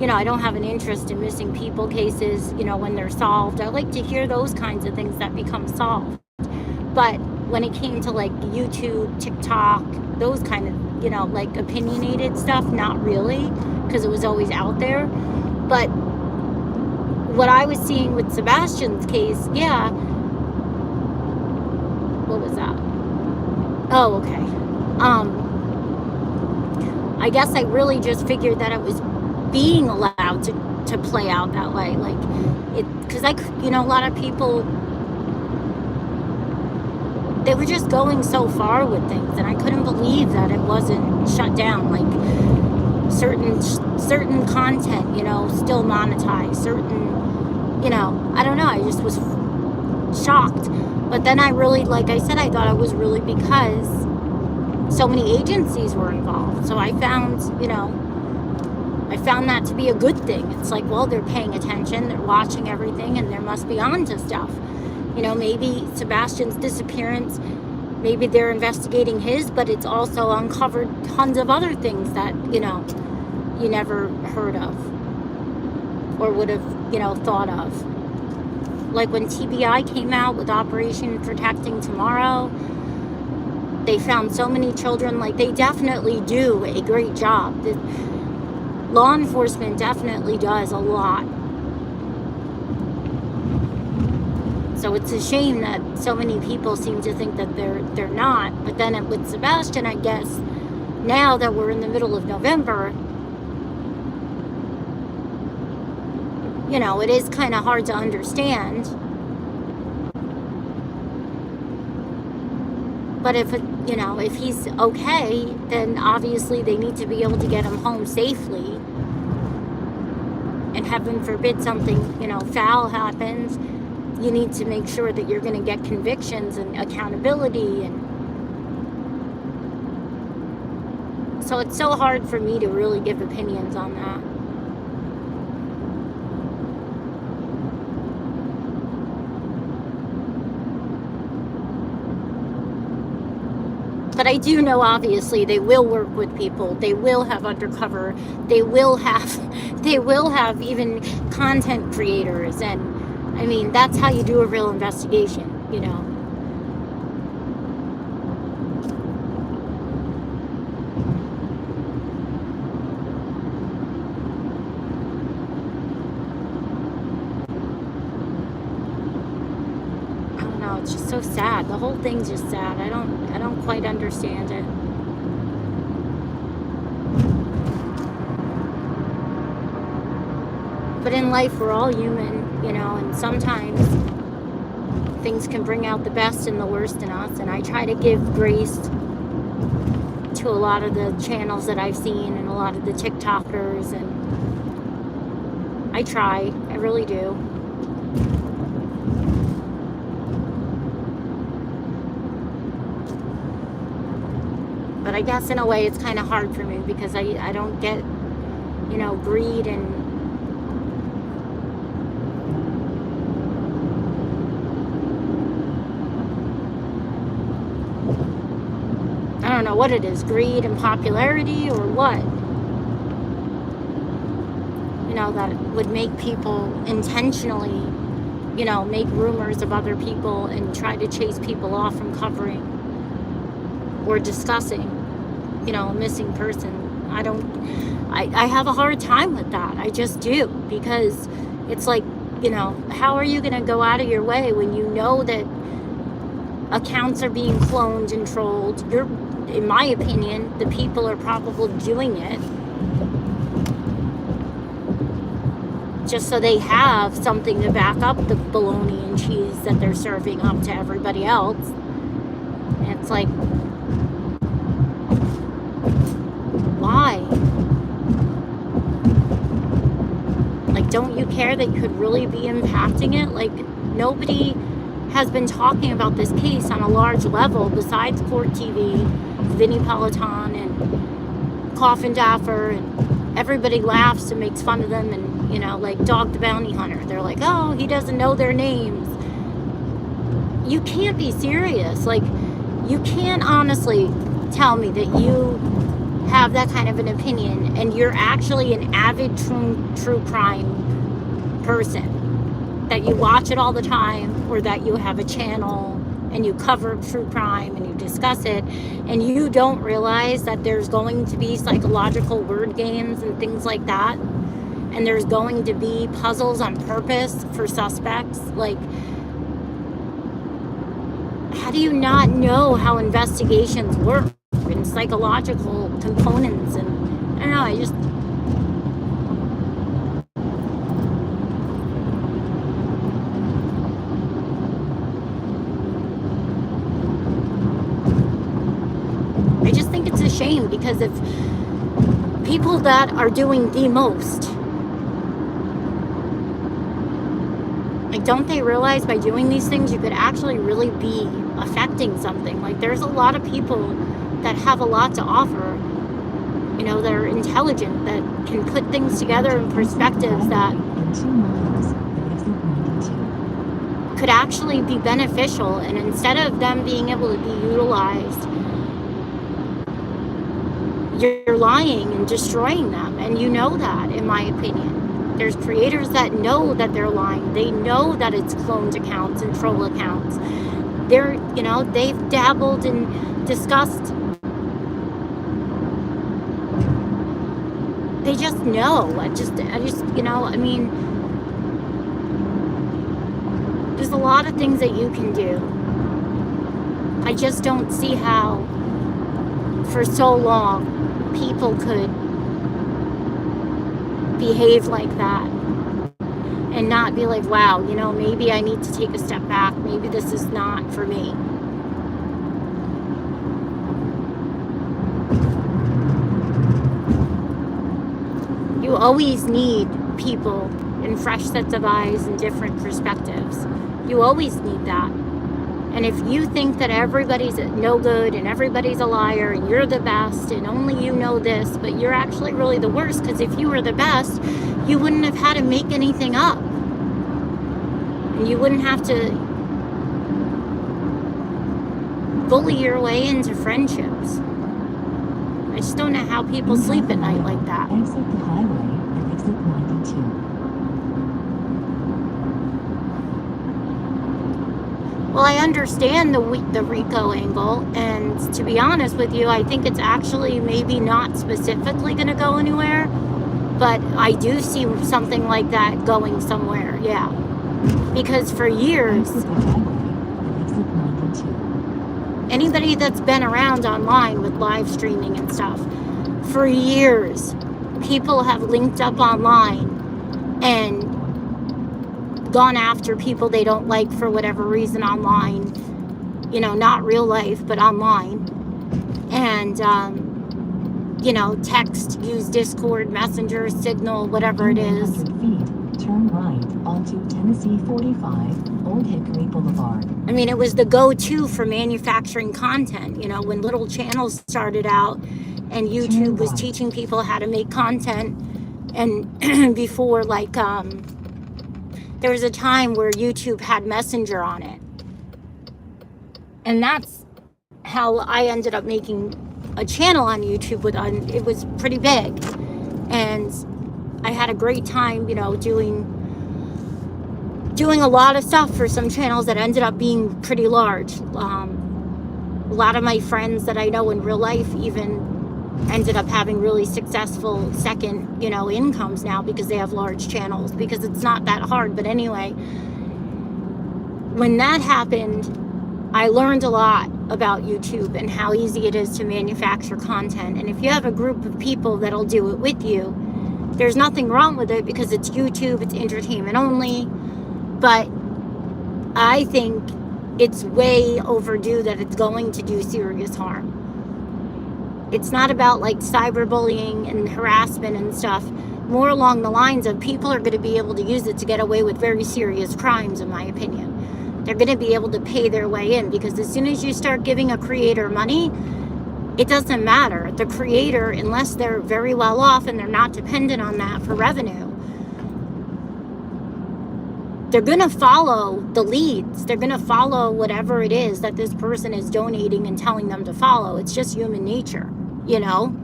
you know, I don't have an interest in missing people cases, you know, when they're solved. I like to hear those kinds of things that become solved. But when it came to like YouTube, TikTok, those kind of, you know, like opinionated stuff, not really, because it was always out there. But what I was seeing with Sebastian's case, yeah. What was that? Oh, okay. I guess I really just figured that it was being allowed to play out that way. Like, because you know, a lot of people, they were just going so far with things, and I couldn't believe that it wasn't shut down. Like certain content, you know, still monetized. Certain, you know, I don't know. I just was shocked. But then I really, like I said, I thought it was really because so many agencies were involved. So I found, you know, that to be a good thing. It's like, well, they're paying attention, they're watching everything, and there must be on to stuff. You know, maybe Sebastian's disappearance, maybe they're investigating his, but it's also uncovered tons of other things that, you know, you never heard of or would have, you know, thought of. Like when TBI came out with Operation Protecting Tomorrow, they found so many children. Like, they definitely do a great job. The law enforcement definitely does a lot. So it's a shame that so many people seem to think that they're not. But then with Sebastian, I guess, now that we're in the middle of November, you know, it is kind of hard to understand. But if he's okay, then obviously they need to be able to get him home safely. And heaven forbid something, you know, foul happens. You need to make sure that you're going to get convictions and accountability. And so it's so hard for me to really give opinions on that. But I do know, obviously, they will work with people. They will have undercover. They will have even content creators. And I mean, that's how you do a real investigation, you know. I don't know, it's just so sad. The whole thing's just sad. I don't quite understand it. But in life, we're all human, you know, and sometimes things can bring out the best and the worst in us. And I try to give grace to a lot of the channels that I've seen and a lot of the TikTokers. And I really do. But I guess in a way it's kind of hard for me because I don't get, you know, greed and I don't know what it is, greed and popularity or what, you know, that would make people intentionally, you know, make rumors of other people and try to chase people off from covering or discussing, you know, a missing person. I have a hard time with that. I just do, because it's like, you know, how are you going to go out of your way when you know that accounts are being cloned and trolled. In my opinion, the people are probably doing it just so they have something to back up the bologna and cheese that they're serving up to everybody else. And it's like, why? Like, don't you care that you could really be impacting it? Like, nobody has been talking about this case on a large level besides Court TV, Vinnie Peloton, and Coffin Daffer, and everybody laughs and makes fun of them, and, like Dog the Bounty Hunter. They're like, oh, he doesn't know their names. You can't be serious. Like, you can't honestly tell me that you have that kind of an opinion and you're actually an avid true crime person, that you watch it all the time, or that you have a channel and you cover true crime and you discuss it, and you don't realize that there's going to be psychological word games and things like that, and there's going to be puzzles on purpose for suspects. Like, how do you not know how investigations work and psychological components? And I don't know, I just think it's a shame, because if people that are doing the most, like, don't they realize by doing these things you could actually really be affecting something? Like, there's a lot of people that have a lot to offer, that are intelligent, that can put things together in perspectives that could actually be beneficial. And instead of them being able to be utilized, you're lying and destroying them. And you know that, in my opinion. There's creators that know that they're lying. They know that it's cloned accounts and troll accounts. They've dabbled and discussed. They just know. There's a lot of things that you can do. I just don't see how, for so long, people could behave like that and not be like, wow, maybe I need to take a step back. Maybe this is not for me. You always need people and fresh sets of eyes and different perspectives. You always need that. And if you think that everybody's no good and everybody's a liar and you're the best and only you know this, but you're actually really the worst, because if you were the best, you wouldn't have had to make anything up. And you wouldn't have to bully your way into friendships. I just don't know how people sleep at night like that. Exit the highway and exit 92. Well, I understand the RICO angle, and to be honest with you, I think it's actually maybe not specifically going to go anywhere, but I do see something like that going somewhere, yeah. Because for years, anybody that's been around online with live streaming and stuff, for years, people have linked up online and gone after people they don't like for whatever reason online, not real life, but online. And, text, use Discord, Messenger, Signal, whatever it is. 100 feet, turn right onto Tennessee 45, Old Hickory Boulevard. I mean, it was the go-to for manufacturing content, when little channels started out and YouTube was teaching people how to make content. And before, there was a time where YouTube had Messenger on it. And that's how I ended up making a channel on YouTube. It was pretty big. And I had a great time, doing a lot of stuff for some channels that ended up being pretty large. A lot of my friends that I know in real life even ended up having really successful second, incomes now because they have large channels, because it's not that hard. But anyway, when that happened, I learned a lot about YouTube and how easy it is to manufacture content. And if you have a group of people that'll do it with you, there's nothing wrong with it because it's YouTube, it's entertainment only. But I think it's way overdue that it's going to do serious harm. It's not about like cyberbullying and harassment and stuff. More along the lines of people are going to be able to use it to get away with very serious crimes, in my opinion. They're going to be able to pay their way in, because as soon as you start giving a creator money, it doesn't matter. The creator, unless they're very well off and they're not dependent on that for revenue, they're going to follow the leads. They're going to follow whatever it is that this person is donating and telling them to follow. It's just human nature, you know?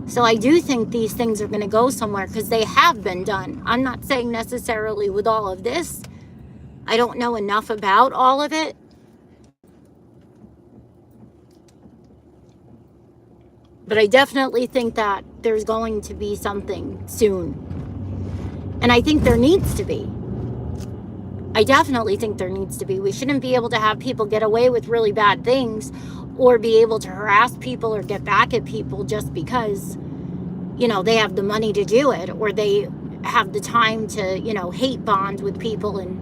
So I do think these things are going to go somewhere because they have been done. I'm not saying necessarily with all of this. I don't know enough about all of it. But I definitely think that there's going to be something soon. And I think there needs to be. I definitely think there needs to be. We shouldn't be able to have people get away with really bad things or be able to harass people or get back at people just because, you know, they have the money to do it, or they have the time to, you know, hate bond with people and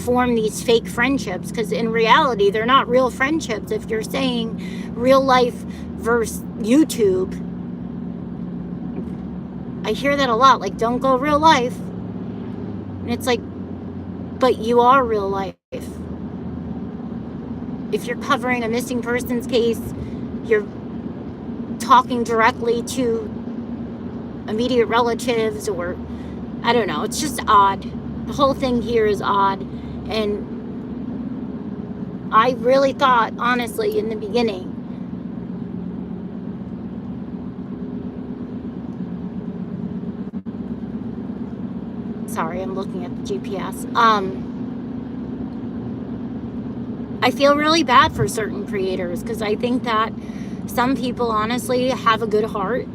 form these fake friendships, because in reality they're not real friendships. If you're saying real life versus YouTube, I hear that a lot, like, don't go real life. And it's like, but you are real life. If you're covering a missing persons case, you're talking directly to immediate relatives, or I don't know, it's just odd. The whole thing here is odd. And I really thought, honestly, in the beginning, sorry, I'm looking at the GPS. I feel really bad for certain creators, because I think that some people honestly have a good heart,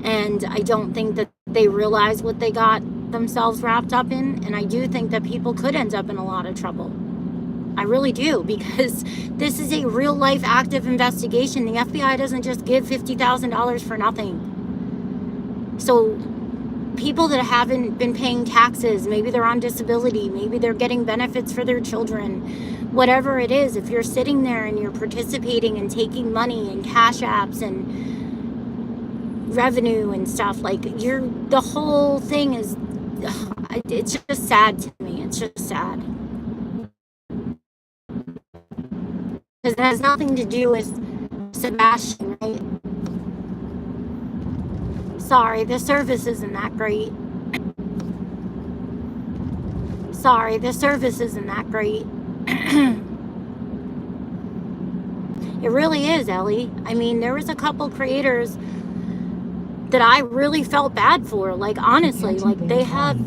and I don't think that they realize what they got themselves wrapped up in. And I do think that people could end up in a lot of trouble. I really do, because this is a real life active investigation. The FBI doesn't just give $50,000 for nothing. So people that haven't been paying taxes, maybe they're on disability, maybe they're getting benefits for their children, whatever it is, if you're sitting there and you're participating and taking money and cash apps and revenue and stuff, like, the whole thing is, it's just sad to me. It's just sad. Because it has nothing to do with Sebastian, right? Sorry, the service isn't that great. Sorry, the service isn't that great. It really is, Ellie. I mean, there was a couple creators that I really felt bad for. Like, honestly, like, they have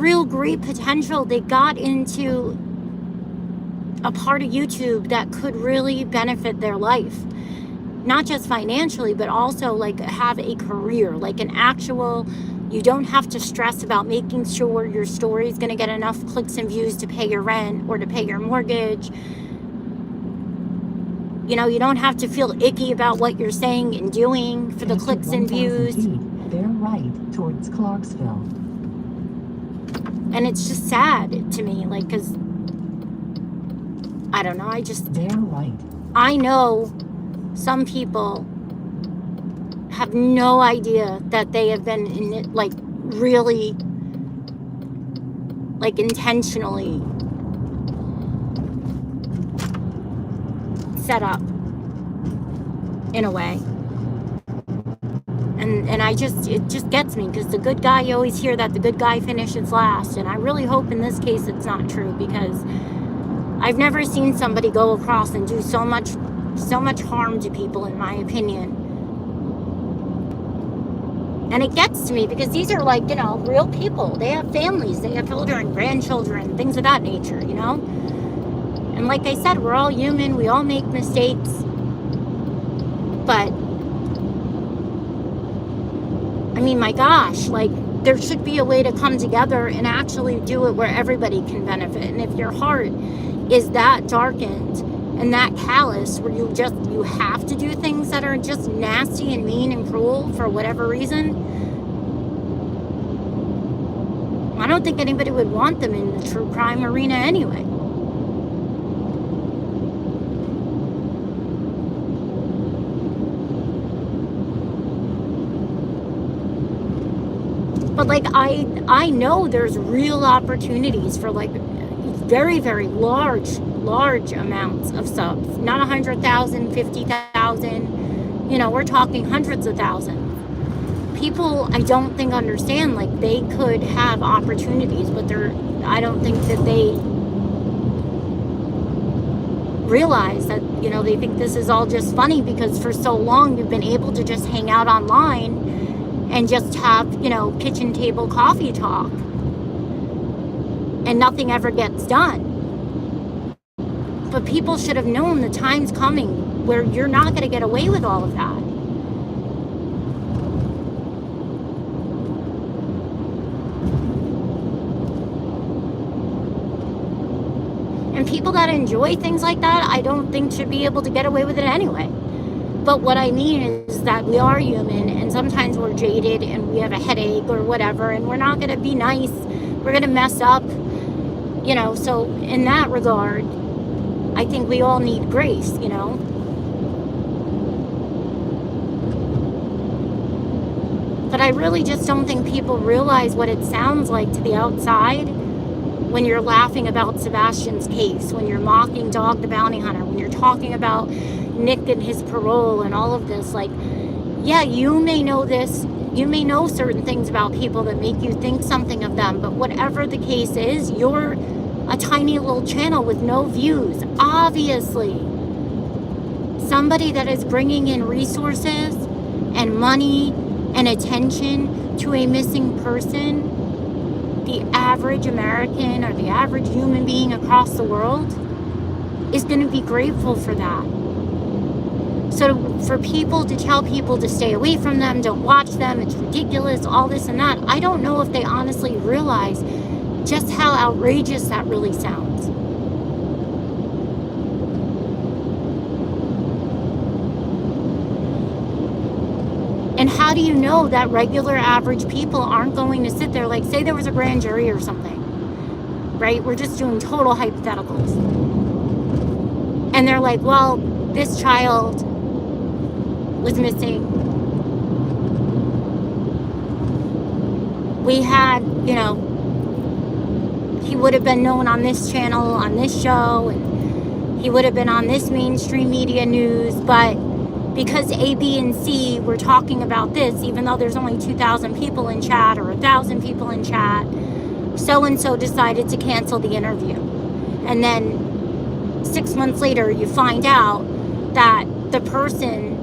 real great potential. They got into a part of YouTube that could really benefit their life. Not just financially, but also like have a career, like an actual, you don't have to stress about making sure your story is going to get enough clicks and views to pay your rent or to pay your mortgage. You know, you don't have to feel icky about what you're saying and doing for the clicks and views. Bear right towards Clarksville. And it's just sad to me, like, because I don't know, Bear right. I know some people have no idea that they have been in it, like, really, like, intentionally set up in a way. And it just gets me, because the good guy, you always hear that the good guy finishes last, and I really hope in this case it's not true, because I've never seen somebody go across and do so much harm to people, in my opinion. And it gets to me because these are, like, you know, real people. They have families, they have children, grandchildren, things of that nature, you know? And like I said, we're all human, we all make mistakes. But I mean, my gosh, like, there should be a way to come together and actually do it where everybody can benefit. And if your heart is that darkened and that callous, where you have to do things that are just nasty and mean and cruel for whatever reason, I don't think anybody would want them in the true crime arena anyway. But like, I know there's real opportunities for like very, very large amounts of subs. Not 100,000, 50,000. You know, we're talking hundreds of thousands. People, I don't think, understand, like, they could have opportunities, but I don't think that they realize that, you know, they think this is all just funny because for so long you've been able to just hang out online and just have, you know, kitchen table coffee talk. And nothing ever gets done. But people should have known the time's coming where you're not going to get away with all of that. And people that enjoy things like that, I don't think should be able to get away with it anyway. But what I mean is that we are human, and sometimes we're jaded and we have a headache or whatever, and we're not going to be nice. We're going to mess up, you know. So in that regard, I think we all need grace, you know. But I really just don't think people realize what it sounds like to the outside when you're laughing about Sebastian's case, when you're mocking Dog the Bounty Hunter, when you're talking about Nick and his parole and all of this. Like, yeah, you may know this, you may know certain things about people that make you think something of them, but whatever the case is, you're a tiny little channel with no views. Obviously, somebody that is bringing in resources and money and attention to a missing person, the average American or the average human being across the world is going to be grateful for that. So for people to tell people to stay away from them, don't watch them, it's ridiculous, all this and that, I don't know if they honestly realize just how outrageous that really sounds. And how do you know that regular average people aren't going to sit there, like, say there was a grand jury or something, right? We're just doing total hypotheticals. And they're like, well, this child was missing. We had, you know, he would have been known on this channel, on this show, and he would have been on this mainstream media news, but because A, B, and C were talking about this, even though there's only 2,000 people in chat or 1,000 people in chat, so-and-so decided to cancel the interview. And then 6 months later, you find out that the person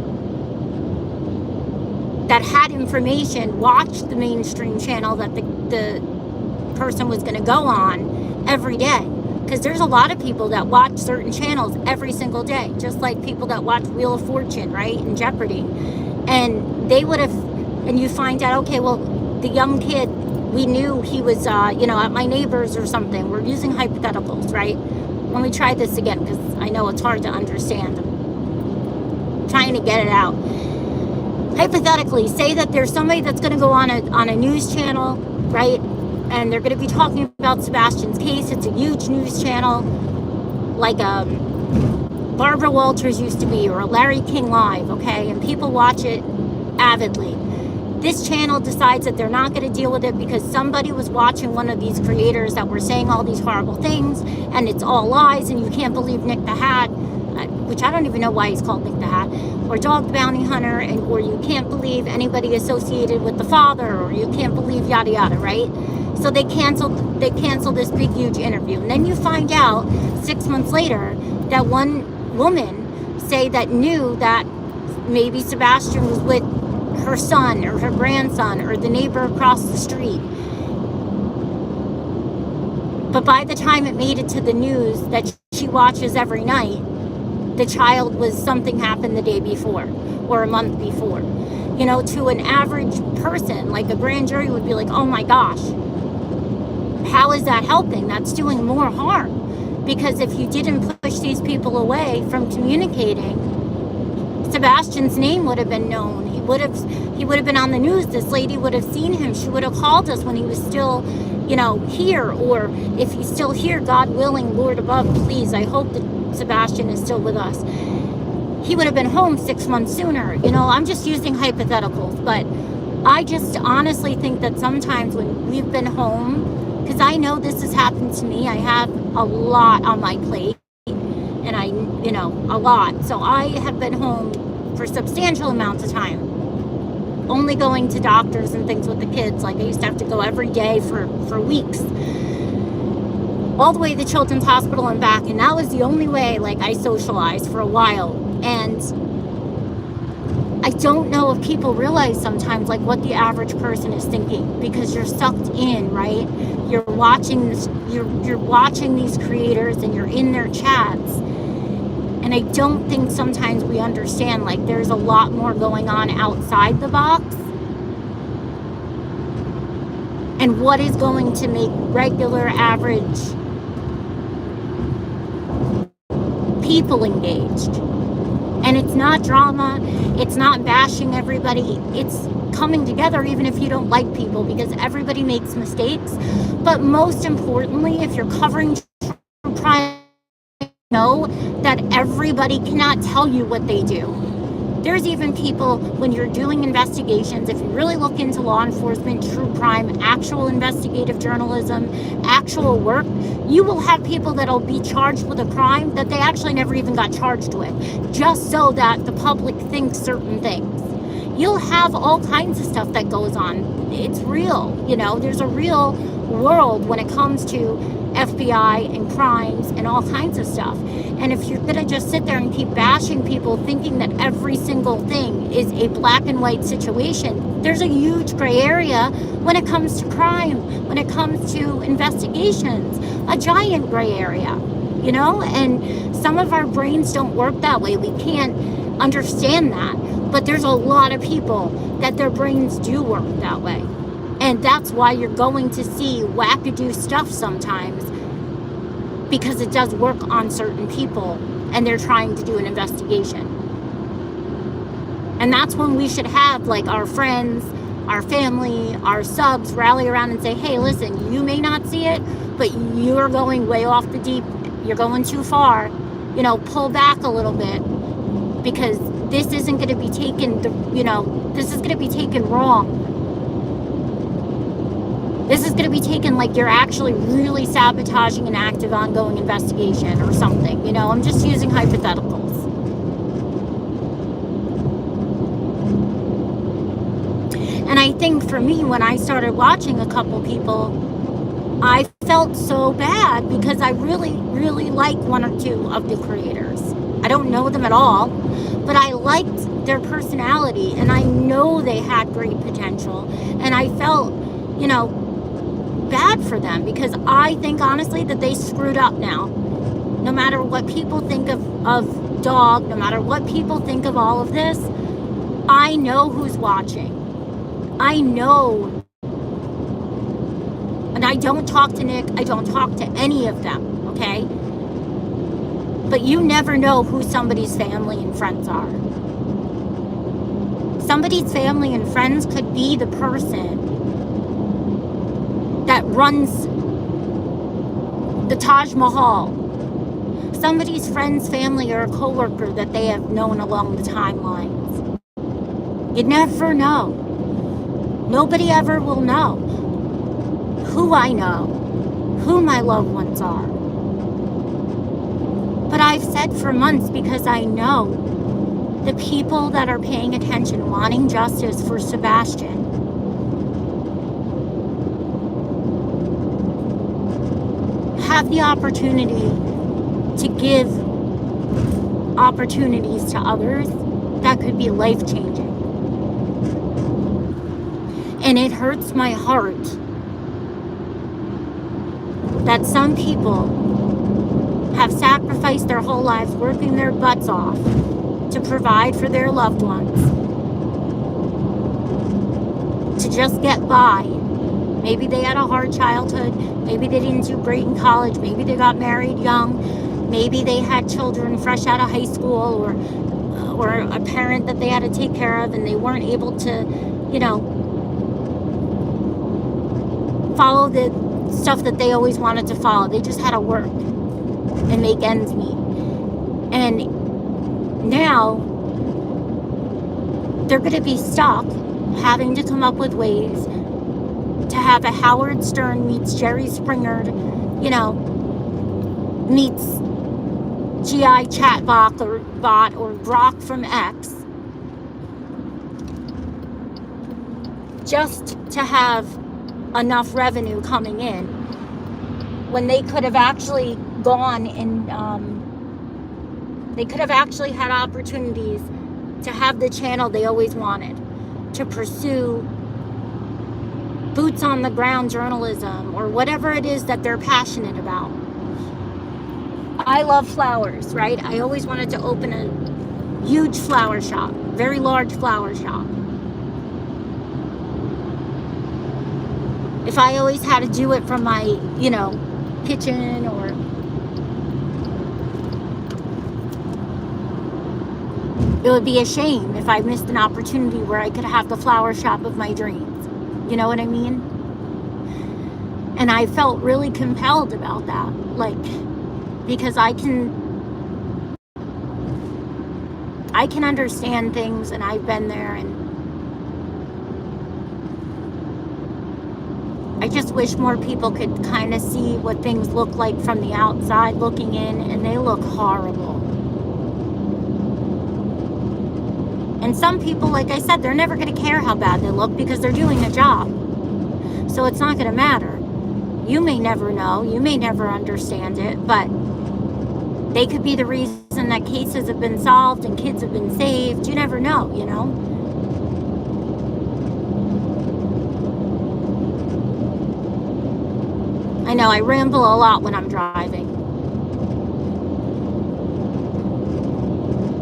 that had information watched the mainstream channel that the person was going to go on every day. Because there's a lot of people that watch certain channels every single day, just like people that watch Wheel of Fortune, right, and Jeopardy. And they would have, and you find out, okay, well, the young kid, we knew he was, you know, at my neighbor's or something. We're using hypotheticals, right? Let me try this again, because I know it's hard to understand. I'm trying to get it out. Hypothetically, say that there's somebody that's going to go on a news channel, right? And they're going to be talking about Sebastian's case. It's a huge news channel, like Barbara Walters used to be, or a Larry King Live, okay? And people watch it avidly. This channel decides that they're not going to deal with it because somebody was watching one of these creators that were saying all these horrible things, and it's all lies, and you can't believe Nick the Hat, which I don't even know why he's called Nick the Hat, or Dog the Bounty Hunter, or you can't believe anybody associated with the father, or you can't believe yada yada, right? So they cancel this big huge interview. And then you find out 6 months later that one woman say that knew that maybe Sebastian was with her son or her grandson or the neighbor across the street. But by the time it made it to the news that she watches every night, the child was, something happened the day before or a month before. You know, to an average person, like a grand jury would be like, oh my gosh, how is that helping? That's doing more harm. Because if you didn't push these people away from communicating, Sebastian's name would have been known. He would have been on the news. This lady would have seen him. She would have called us when he was still, you know, here. Or if he's still here, God willing, Lord above, please, I hope that Sebastian is still with us. He would have been home 6 months sooner. You know, I'm just using hypotheticals, but I just honestly think that sometimes when we've been home, because I know this has happened to me, I have a lot on my plate, and you know, a lot. So I have been home for substantial amounts of time, only going to doctors and things with the kids. Like I used to have to go every day for weeks, all the way to Children's Hospital and back, and that was the only way like I socialized for a while. And I don't know if people realize sometimes like what the average person is thinking, because you're sucked in, right? You're watching this, you're watching these creators, and you're in their chats. And I don't think sometimes we understand like there's a lot more going on outside the box, and what is going to make regular average people engaged. And it's not drama, it's not bashing everybody, it's coming together even if you don't like people, because everybody makes mistakes. But most importantly, if you're covering true crime, know that everybody cannot tell you what they do. There's even people, when you're doing investigations, if you really look into law enforcement, true crime, actual investigative journalism, actual work, you will have people that'll be charged with a crime that they actually never even got charged with, just so that the public thinks certain things. You'll have all kinds of stuff that goes on. It's real, you know, there's a real world when it comes to FBI and crimes and all kinds of stuff. And if you're gonna just sit there and keep bashing people thinking that every single thing is a black and white situation, there's a huge gray area when it comes to crime, when it comes to investigations, a giant gray area, you know? And some of our brains don't work that way. We can't understand that. But there's a lot of people that their brains do work that way. And that's why you're going to see wackadoo stuff sometimes, because it does work on certain people and they're trying to do an investigation. And that's when we should have like our friends, our family, our subs rally around and say, hey, listen, you may not see it, but you're going way off the deep, you're going too far, you know, pull back a little bit, because this isn't going to be taken, you know, this is going to be taken wrong. This is going to be taken like you're actually really sabotaging an active ongoing investigation or something. You know, I'm just using hypotheticals. And I think for me, when I started watching a couple people, I felt so bad because I really, really like one or two of the creators. I don't know them at all, but I liked their personality and I know they had great potential. And I felt, you know, bad for them, because I think honestly that they screwed up now. No matter what people think of Dog, no matter what people think of all of this, I know who's watching. I know. And I don't talk to Nick, I don't talk to any of them, okay? But you never know who somebody's family and friends are. Somebody's family and friends could be the person that runs the Taj Mahal. Somebody's friend's family or a coworker that they have known along the timelines. You never know. Nobody ever will know who I know, who my loved ones are. But I've said for months, because I know the people that are paying attention, wanting justice for Sebastian, have the opportunity to give opportunities to others that could be life-changing. And it hurts my heart that some people have sacrificed their whole lives working their butts off to provide for their loved ones. to just get by. Maybe they had a hard childhood. Maybe they didn't do great in college. Maybe they got married young. Maybe they had children fresh out of high school, or a parent that they had to take care of, and they weren't able to, you know, follow the stuff that they always wanted to follow. They just had to work and make ends meet. And now they're going to be stuck having to come up with ways to have a Howard Stern meets Jerry Springer, you know, meets GI chatbot or Grok from X, just to have enough revenue coming in, when they could have actually gone and they could have actually had opportunities to have the channel they always wanted, to pursue boots on the ground journalism or whatever it is that they're passionate about. I love flowers, right? I always wanted to open a huge flower shop, very large flower shop. If I always had to do it from my, you know, kitchen, or it would be a shame if I missed an opportunity where I could have the flower shop of my dreams. You know what I mean? And I felt really compelled about that. Like, because I can understand things, and I've been there, and I just wish more people could kind of see what things look like from the outside looking in, and they look horrible. And some people, like I said, they're never going to care how bad they look because they're doing a job. So it's not going to matter. You may never know. You may never understand it, but they could be the reason that cases have been solved and kids have been saved. You never know, you know? I know I ramble a lot when I'm driving,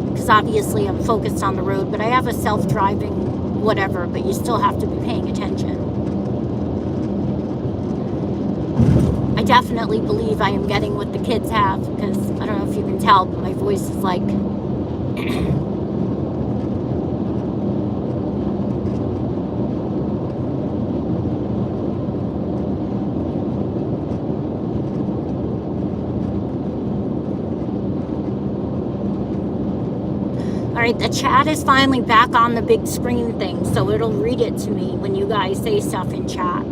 because obviously I'm focused on the road, but I have a self-driving whatever, but you still have to be paying attention. I definitely believe I am getting what the kids have, because I don't know if you can tell, but my voice is like Alright, the chat is finally back on the big screen thing, so it'll read it to me when you guys say stuff in chat.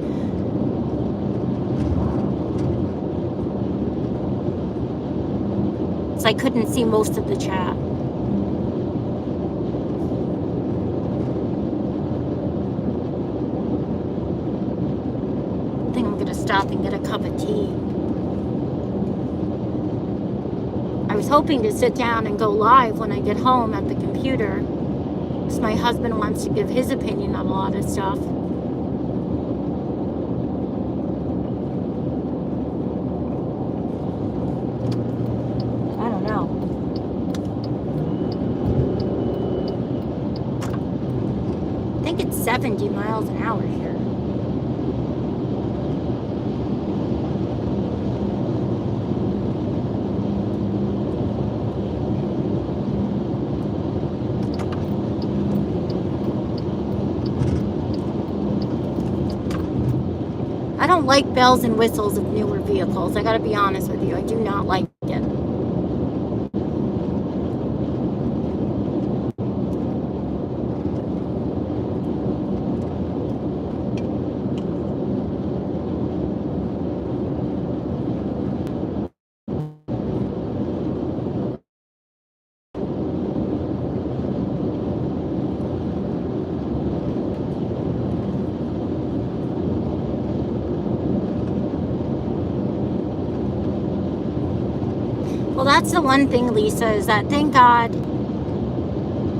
So I couldn't see most of the chat. I think I'm gonna stop and get a cup of tea. I was hoping to sit down and go live when I get home at the computer, because my husband wants to give his opinion on a lot of stuff. I don't know. I think it's 70 miles an hour here. I don't like bells and whistles of newer vehicles. I gotta be honest with you. I do not like it. Well, that's the one thing, Lisa, is that thank God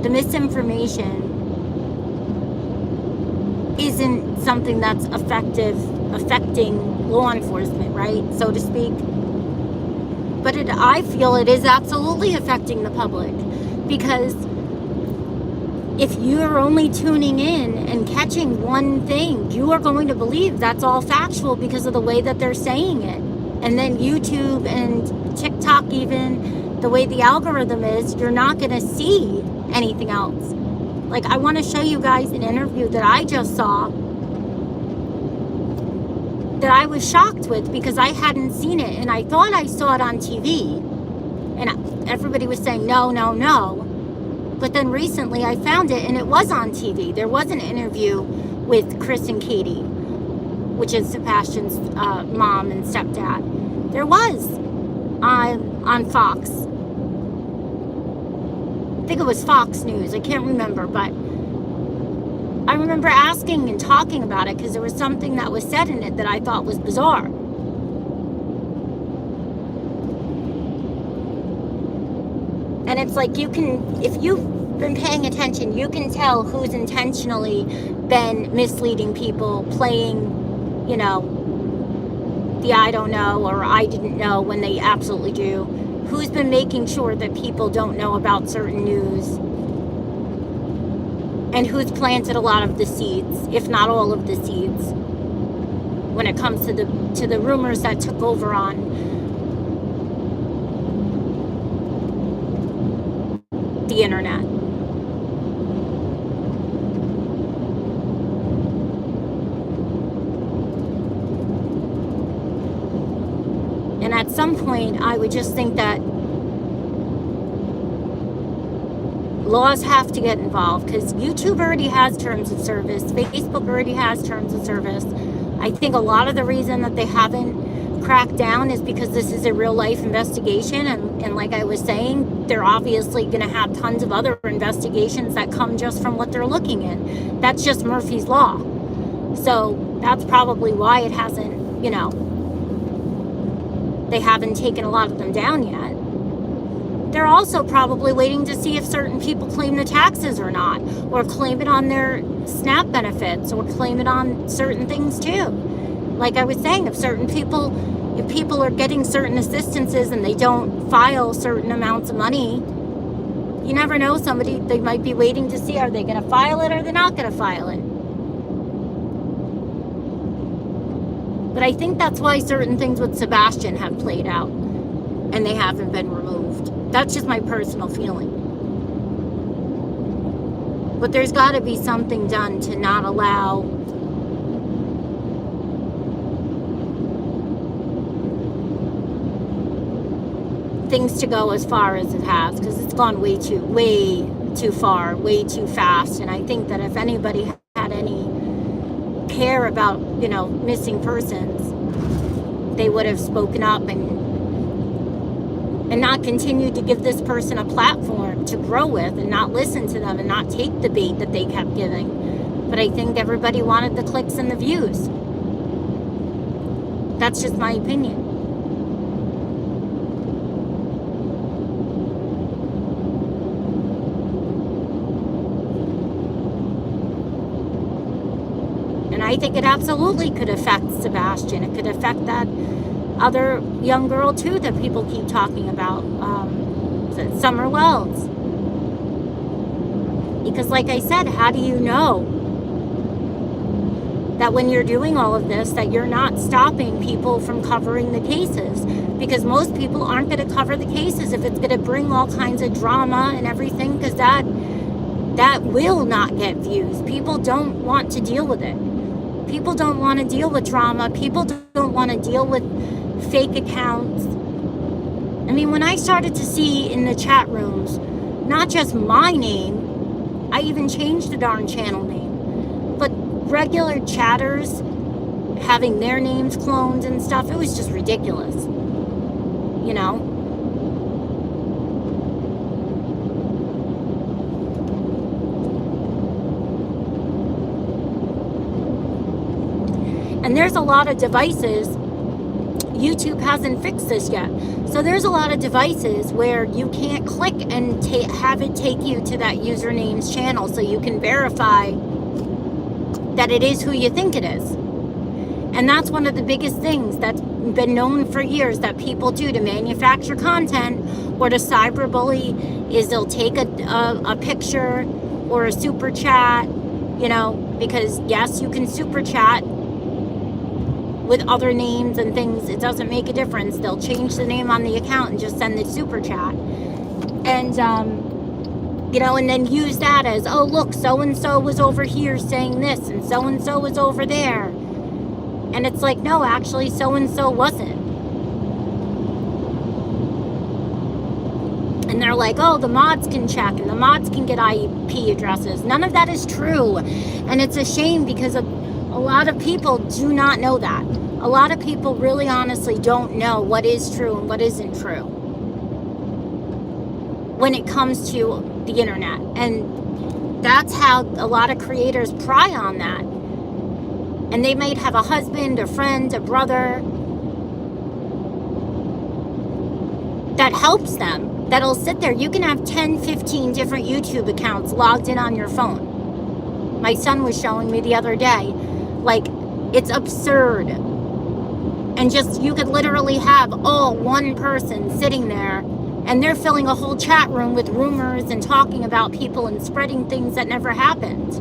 the misinformation isn't something that's affecting law enforcement, right, so to speak. But I feel it is absolutely affecting the public, because if you're only tuning in and catching one thing, you are going to believe that's all factual because of the way that they're saying it. And then YouTube and TikTok, even the way the algorithm is, you're not going to see anything else. Like, I want to show you guys an interview that I just saw that I was shocked with because I hadn't seen it, and I thought I saw it on TV, and everybody was saying no, no, no. But then recently I found it, and it was on TV. There was an interview with Chris and Katie, which is Sebastian's mom and stepdad. There was on Fox. I think it was Fox News. I can't remember, but I remember asking and talking about it because there was something that was said in it that I thought was bizarre. And it's like, you can, if you've been paying attention, you can tell who's intentionally been misleading people, playing, you know, the I don't know or I didn't know when they absolutely do. Who's been making sure that people don't know about certain news. And who's planted a lot of the seeds, if not all of the seeds, when it comes to the rumors that took over on the internet. And at some point, I would just think that laws have to get involved because YouTube already has terms of service. Facebook already has terms of service. I think a lot of the reason that they haven't cracked down is because this is a real life investigation. And like I was saying, they're obviously going to have tons of other investigations that come just from what they're looking in. That's just Murphy's Law. So that's probably why it hasn't, you know, they haven't taken a lot of them down yet. They're also probably waiting to see if certain people claim the taxes or not, or claim it on their SNAP benefits, or claim it on certain things too. Like I was saying, if people are getting certain assistances and they don't file certain amounts of money, you never know, they might be waiting to see, are they going to file it or they're not going to file it. But I think that's why certain things with Sebastian have played out and they haven't been removed. That's just my personal feeling. But there's got to be something done to not allow things to go as far as it has, because it's gone way too far, way too fast. And I think that if anybody had any care about, you know, missing persons, they would have spoken up and not continued to give this person a platform to grow with, and not listen to them and not take the bait that they kept giving. But I think everybody wanted the clicks and the views. That's just my opinion. And I think it absolutely could affect Sebastian. It could affect that other young girl too that people keep talking about, Summer Wells. Because like I said, how do you know that when you're doing all of this, that you're not stopping people from covering the cases? Because most people aren't going to cover the cases if it's going to bring all kinds of drama and everything, because that will not get views. People don't want to deal with it. People don't want to deal with drama. People don't want to deal with fake accounts. I mean, when I started to see in the chat rooms, not just my name, I even changed the darn channel name, but regular chatters having their names cloned and stuff, it was just ridiculous, you know? And there's a lot of devices. YouTube hasn't fixed this yet. So there's a lot of devices where you can't click and have it take you to that username's channel so you can verify that it is who you think it is. And that's one of the biggest things that's been known for years that people do to manufacture content or to cyberbully, is they'll take a picture or a super chat, you know, because yes, you can super chat with other names and things. It doesn't make a difference. They'll change the name on the account and just send the super chat. And, you know, and then use that as, oh, look, so-and-so was over here saying this, and so-and-so was over there. And it's like, no, actually, so-and-so wasn't. And they're like, oh, the mods can check, and the mods can get IP addresses. None of that is true. And it's a shame because a lot of people do not know that. A lot of people really honestly don't know what is true and what isn't true when it comes to the internet. And that's how a lot of creators pry on that. And they might have a husband, a friend, a brother that helps them, that'll sit there. You can have 10, 15 different YouTube accounts logged in on your phone. My son was showing me the other day, like, it's absurd. And just, you could literally have one person sitting there, and they're filling a whole chat room with rumors and talking about people and spreading things that never happened.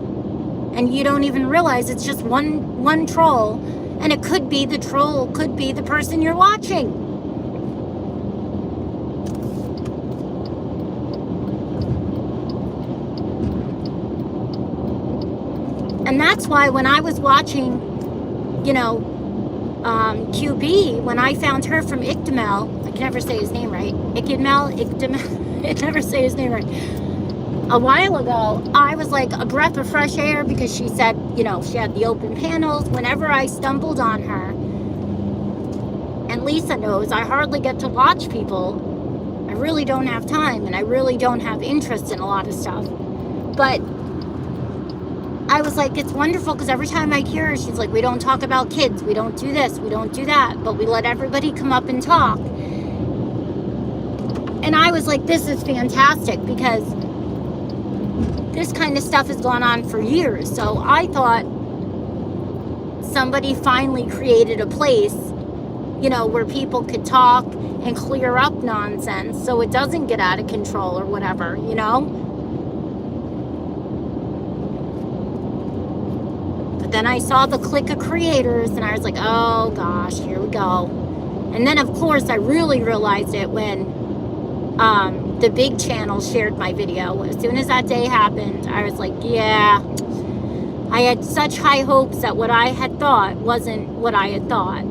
And you don't even realize it's just one troll, and it could be the troll, could be the person you're watching. And that's why when I was watching, you know, QB, when I found her from Ictamel, I can never say his name right, Ictamel, I can never say his name right, a while ago, I was like a breath of fresh air because she said, you know, she had the open panels. Whenever I stumbled on her, and Lisa knows, I hardly get to watch people. I really don't have time, and I really don't have interest in a lot of stuff. But I was like, it's wonderful because every time I hear her, she's like, we don't talk about kids, we don't do this, we don't do that, but we let everybody come up and talk. And I was like, this is fantastic because this kind of stuff has gone on for years. So I thought somebody finally created a place, you know, where people could talk and clear up nonsense so it doesn't get out of control or whatever, you know? But then I saw the clique of creators and I was like, oh gosh, here we go. And then of course I really realized it when the big channel shared my video. As soon as that day happened, I was like, yeah, I had such high hopes that what I had thought wasn't what I had thought.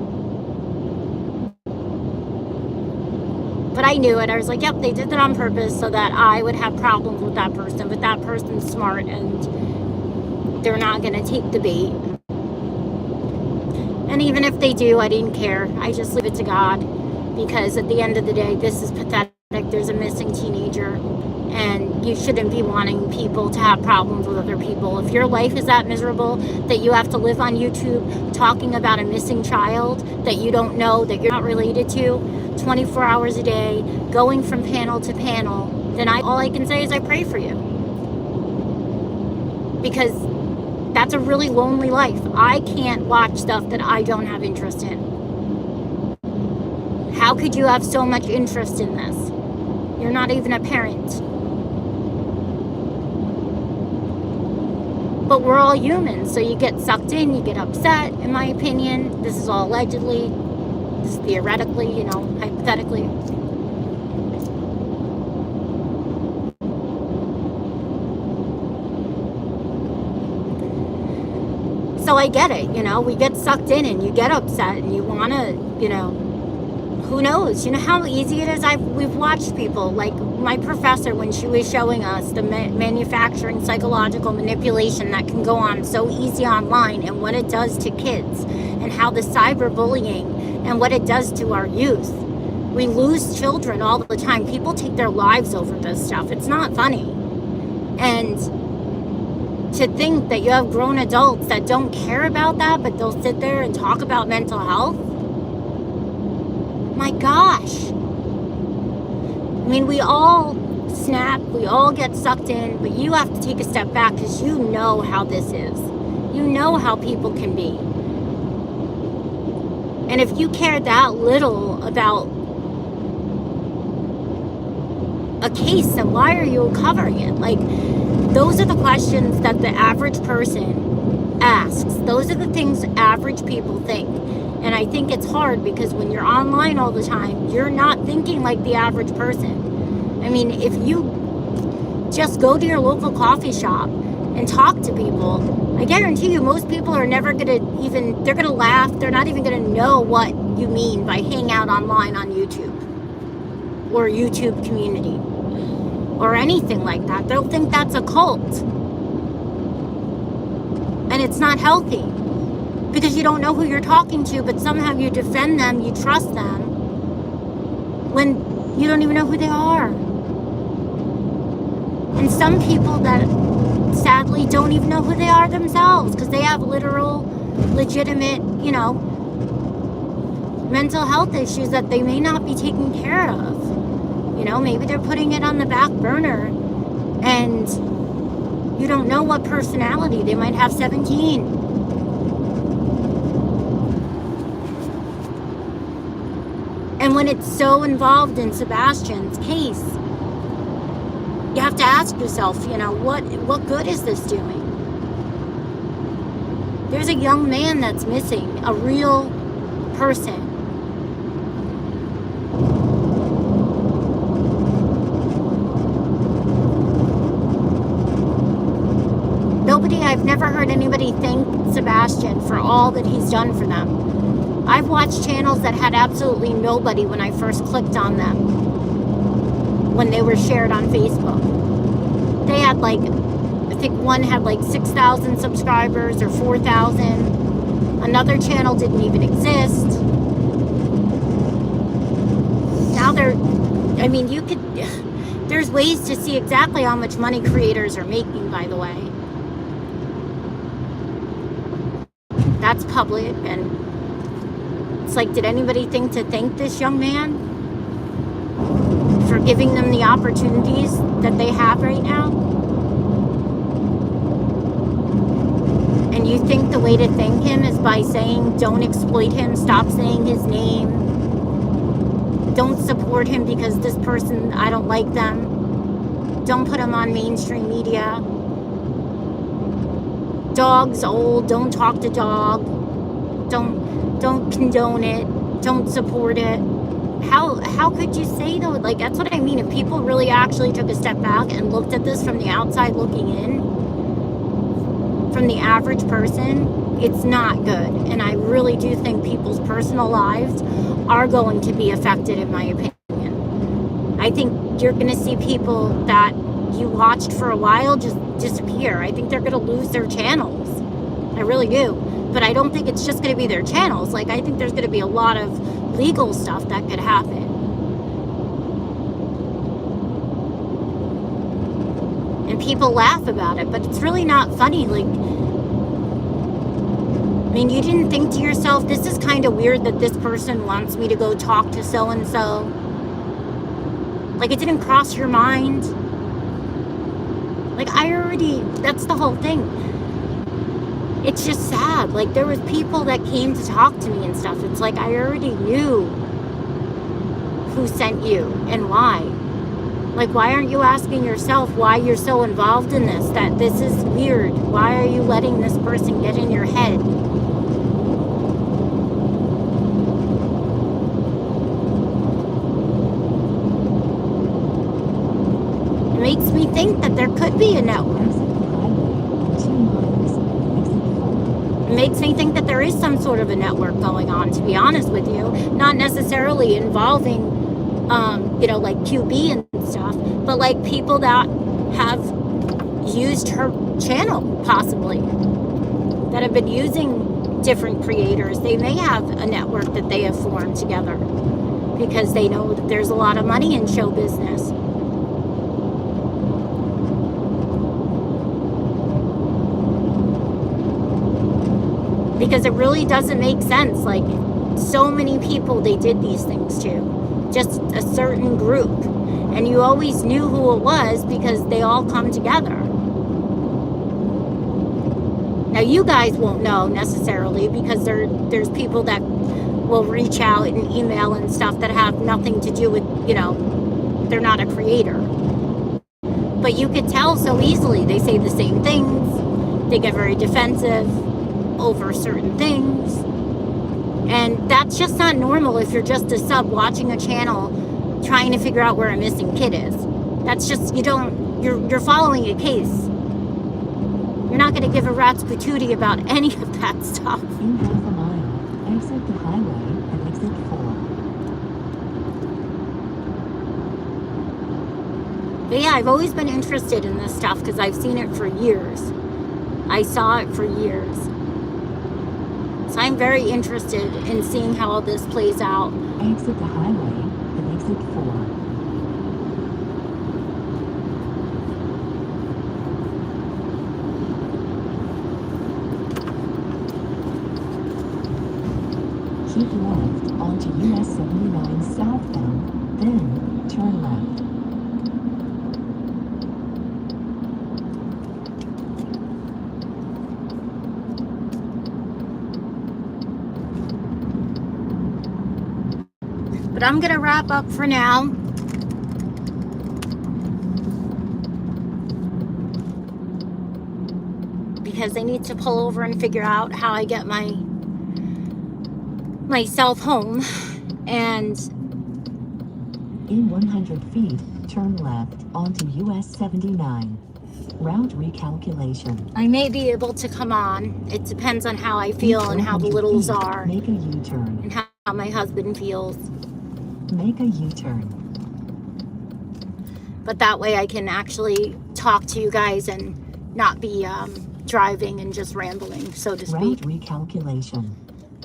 But I knew it. I was like, yep, they did that on purpose so that I would have problems with that person. But that person's smart and they're not going to take the bait. And even if they do, I didn't care. I just leave it to God. Because at the end of the day, this is pathetic. There's a missing teenager, and you shouldn't be wanting people to have problems with other people. If your life is that miserable that you have to live on YouTube talking about a missing child that you don't know, that you're not related to, 24 hours a day, going from panel to panel, then all I can say is I pray for you. Because that's a really lonely life. I can't watch stuff that I don't have interest in. How could you have so much interest in this? You're not even a parent. But we're all humans, so you get sucked in, you get upset, in my opinion. This is all allegedly, this is theoretically, you know, hypothetically. So I get it, you know, we get sucked in and you get upset and you want to, you know, who knows? You know how easy it is? We've watched people, like my professor when she was showing us the manufacturing psychological manipulation that can go on so easy online and what it does to kids and how the cyberbullying and what it does to our youth. We lose children all the time. People take their lives over this stuff. It's not funny. And to think that you have grown adults that don't care about that, but they'll sit there and talk about mental health. My gosh. I mean, we all snap, we all get sucked in, but you have to take a step back because you know how this is. You know how people can be. And if you care that little about a case, then why are you covering it? Like, those are the questions that the average person asks. Those are the things average people think. And I think it's hard because when you're online all the time, you're not thinking like the average person. I mean, if you just go to your local coffee shop and talk to people, I guarantee you most people are never going to even, they're going to laugh. They're not even going to know what you mean by hang out online on YouTube or YouTube community or anything like that. They'll think that's a cult. And it's not healthy because you don't know who you're talking to, but somehow you defend them, you trust them when you don't even know who they are. And some people that sadly don't even know who they are themselves because they have literal, legitimate, mental health issues that they may not be taking care of. Maybe they're putting it on the back burner and you don't know what personality. They might have 17. And when it's so involved in Sebastian's case, you have to ask yourself, what good is this doing? There's a young man that's missing, a real person. I've never heard anybody thank Sebastian for all that he's done for them. I've watched channels that had absolutely nobody when I first clicked on them, when they were shared on Facebook. They had I think one had 6,000 subscribers or 4,000. Another channel didn't even exist. Now there's ways to see exactly how much money creators are making, by the way. That's public, and it's did anybody think to thank this young man for giving them the opportunities that they have right now? And you think the way to thank him is by saying, don't exploit him, stop saying his name, don't support him because this person, I don't like them, don't put him on mainstream media. Dog's old, don't talk to dog, don't condone it, don't support it. How could you say though? That's what I mean. If people really actually took a step back and looked at this from the outside looking in, from the average person, it's not good. And I really do think people's personal lives are going to be affected, in my opinion. I think you're going to see people that you watched for a while just disappear. I think they're going to lose their channels. I really do. But I don't think it's just going to be their channels. I think there's going to be a lot of legal stuff that could happen. And people laugh about it, but it's really not funny. You didn't think to yourself, this is kind of weird that this person wants me to go talk to so-and-so. It didn't cross your mind. That's the whole thing. It's just sad. There was people that came to talk to me and stuff. It's I already knew who sent you and why. Why aren't you asking yourself why you're so involved in this? That this is weird. Why are you letting this person get in your head? It makes me think that there could be a network. It makes me think that there is some sort of a network going on, to be honest with you. Not necessarily involving, QB and stuff, but people that have used her channel, possibly, that have been using different creators. They may have a network that they have formed together because they know that there's a lot of money in show business. Because it really doesn't make sense. So many people they did these things to. Just a certain group. And you always knew who it was because they all come together. Now you guys won't know necessarily because there's people that will reach out and email and stuff that have nothing to do with, they're not a creator. But you could tell so easily. They say the same things. They get very defensive over certain things. And that's just not normal if you're just a sub watching a channel trying to figure out where a missing kid is. That's just, you're following a case. You're not going to give a rat's patootie about any of that stuff. In half a mile, exit the highway and exit 4. But yeah, I've always been interested in this stuff because I've seen it for years. I saw it for years. So I'm very interested in seeing how all this plays out. Exit the highway and exit 4. Keep left onto US 79 southbound, then turn left. But I'm going to wrap up for now. Because I need to pull over and figure out how I get myself home. And in 100 feet, turn left onto US 79. Route recalculation. I may be able to come on. It depends on how I feel and how the littles are. Make a U-turn. And how my husband feels. Make a U-turn. But that way I can actually talk to you guys and not be driving and just rambling, so to speak. Route recalculation.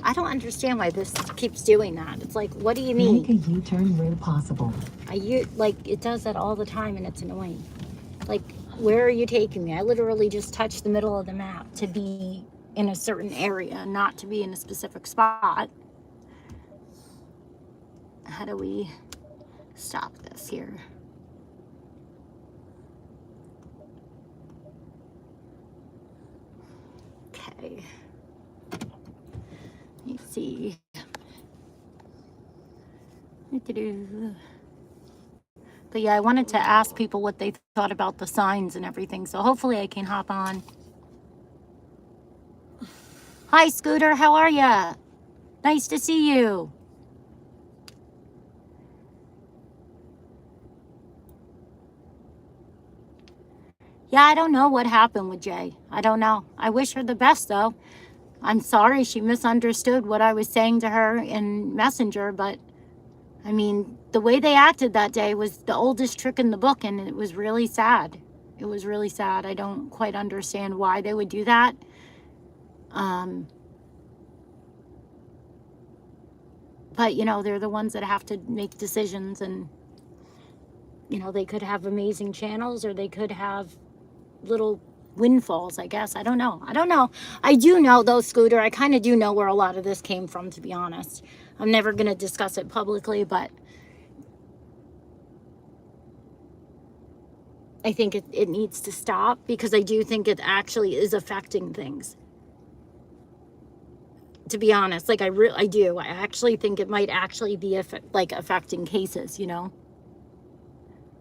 I don't understand why this keeps doing that. It's like, what do you mean? Make a U-turn where possible. It does that all the time and it's annoying. Like, where are you taking me? I literally just touched the middle of the map to be in a certain area, not to be in a specific spot. How do we stop this here? Okay. Let's see. But yeah, I wanted to ask people what they thought about the signs and everything, so hopefully I can hop on. Hi, Scooter, how are ya? Nice to see you. Yeah, I don't know what happened with Jay. I don't know. I wish her the best, though. I'm sorry she misunderstood what I was saying to her in Messenger, but I mean, the way they acted that day was the oldest trick in the book, and it was really sad. It was really sad. I don't quite understand why they would do that. But, you know, they're the ones that have to make decisions, and, you know, they could have amazing channels or they could have little windfalls, I guess. I don't know. I do know, though, Scooter, I kind of do know where a lot of this came from, to be honest. I'm never going to discuss it publicly, but I think it needs to stop, because I do think it actually is affecting things. To be honest, like I do. I actually think it might actually be affecting cases, you know?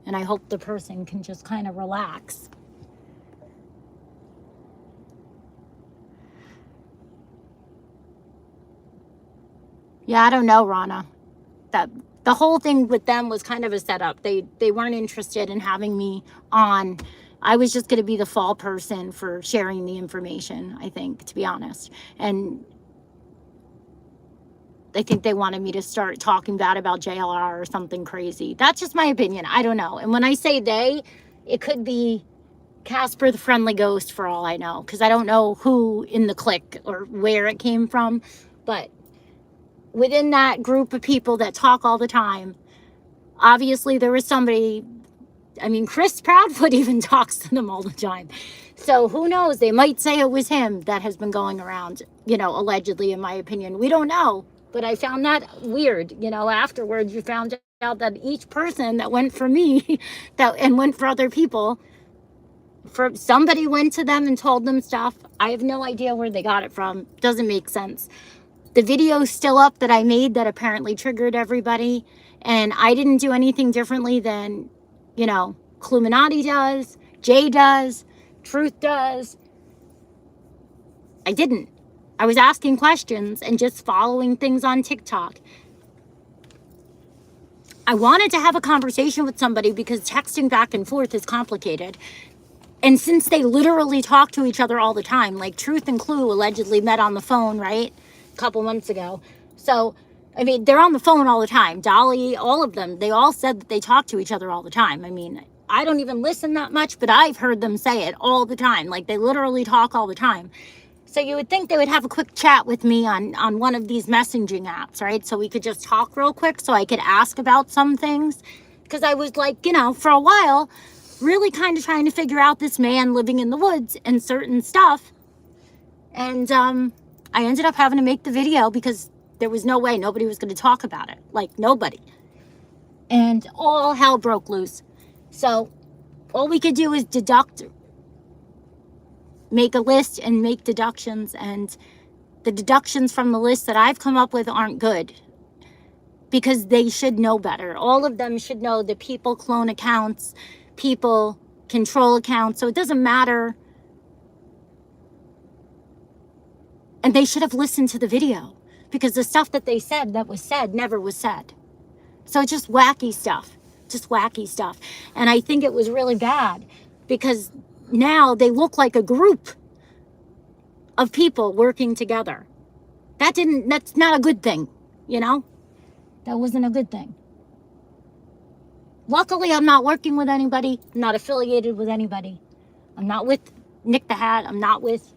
And I hope the person can just kind of relax. Yeah, I don't know, Rana. That the whole thing with them was kind of a setup. They weren't interested in having me on. I was just going to be the fall person for sharing the information, I think, to be honest. And I think they wanted me to start talking bad about JLR or something crazy. That's just my opinion. I don't know. And when I say they, it could be Casper the Friendly Ghost for all I know, because I don't know who in the clique or where it came from. But within that group of people that talk all the time, obviously there was somebody. I mean, Chris Proudfoot even talks to them all the time. So who knows? They might say it was him that has been going around, you know, allegedly, in my opinion. We don't know. But I found that weird. You know, afterwards you found out that each person that went for me and went for other people, for somebody went to them and told them stuff. I have no idea where they got it from. Doesn't make sense. The video's still up that I made that apparently triggered everybody. And I didn't do anything differently than, you know, Illuminati does, Jay does, Truth does. I didn't. I was asking questions and just following things on TikTok. I wanted to have a conversation with somebody because texting back and forth is complicated. And since they literally talk to each other all the time, like Truth and Clue allegedly met on the phone, right? A couple months ago. So, I mean, they're on the phone all the time. Dolly, all of them, they all said that they talk to each other all the time. I mean, I don't even listen that much, but I've heard them say it all the time. Like, they literally talk all the time. So you would think they would have a quick chat with me on one of these messaging apps, right? So we could just talk real quick so I could ask about some things. Because I was like, you know, for a while, really kind of trying to figure out this man living in the woods and certain stuff. And I ended up having to make the video because there was no way nobody was going to talk about it. Like, nobody. And all hell broke loose. So all we could do is make a list and make deductions, and the deductions from the list that I've come up with aren't good because they should know better. All of them should know that people clone accounts, people control accounts, so it doesn't matter. And they should have listened to the video because the stuff that they said that was said never was said. So it's just wacky stuff, And I think it was really bad because now they look like a group of people working together. That's not a good thing, you know? That wasn't a good thing. Luckily, I'm not working with anybody. I'm not affiliated with anybody. I'm not with Nick the Hat. I'm not with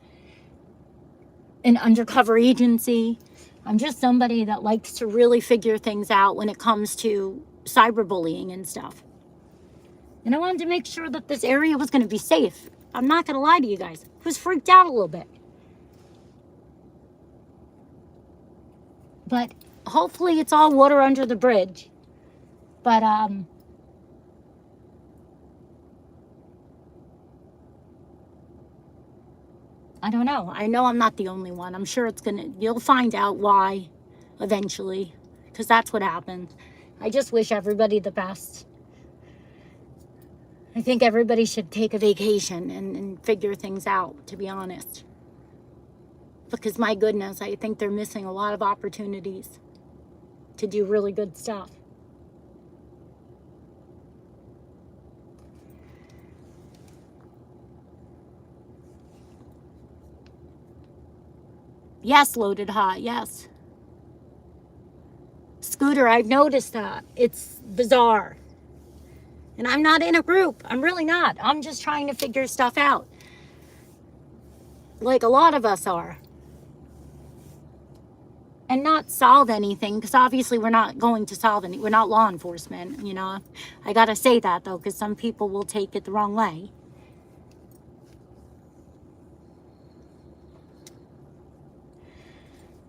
an undercover agency. I'm just somebody that likes to really figure things out when it comes to cyberbullying and stuff. And I wanted to make sure that this area was going to be safe. I'm not going to lie to you guys. I was freaked out a little bit. But hopefully it's all water under the bridge. But, I don't know. I know I'm not the only one. I'm sure you'll find out why eventually. Because that's what happens. I just wish everybody the best. I think everybody should take a vacation and figure things out, to be honest. Because my goodness, I think they're missing a lot of opportunities to do really good stuff. Yes, Loaded Hot, yes. Scooter, I've noticed that. It's bizarre. And I'm not in a group. I'm really not. I'm just trying to figure stuff out. Like a lot of us are. And not solve anything, because obviously we're not going to solve any. We're not law enforcement, you know. I gotta say that, though, because some people will take it the wrong way.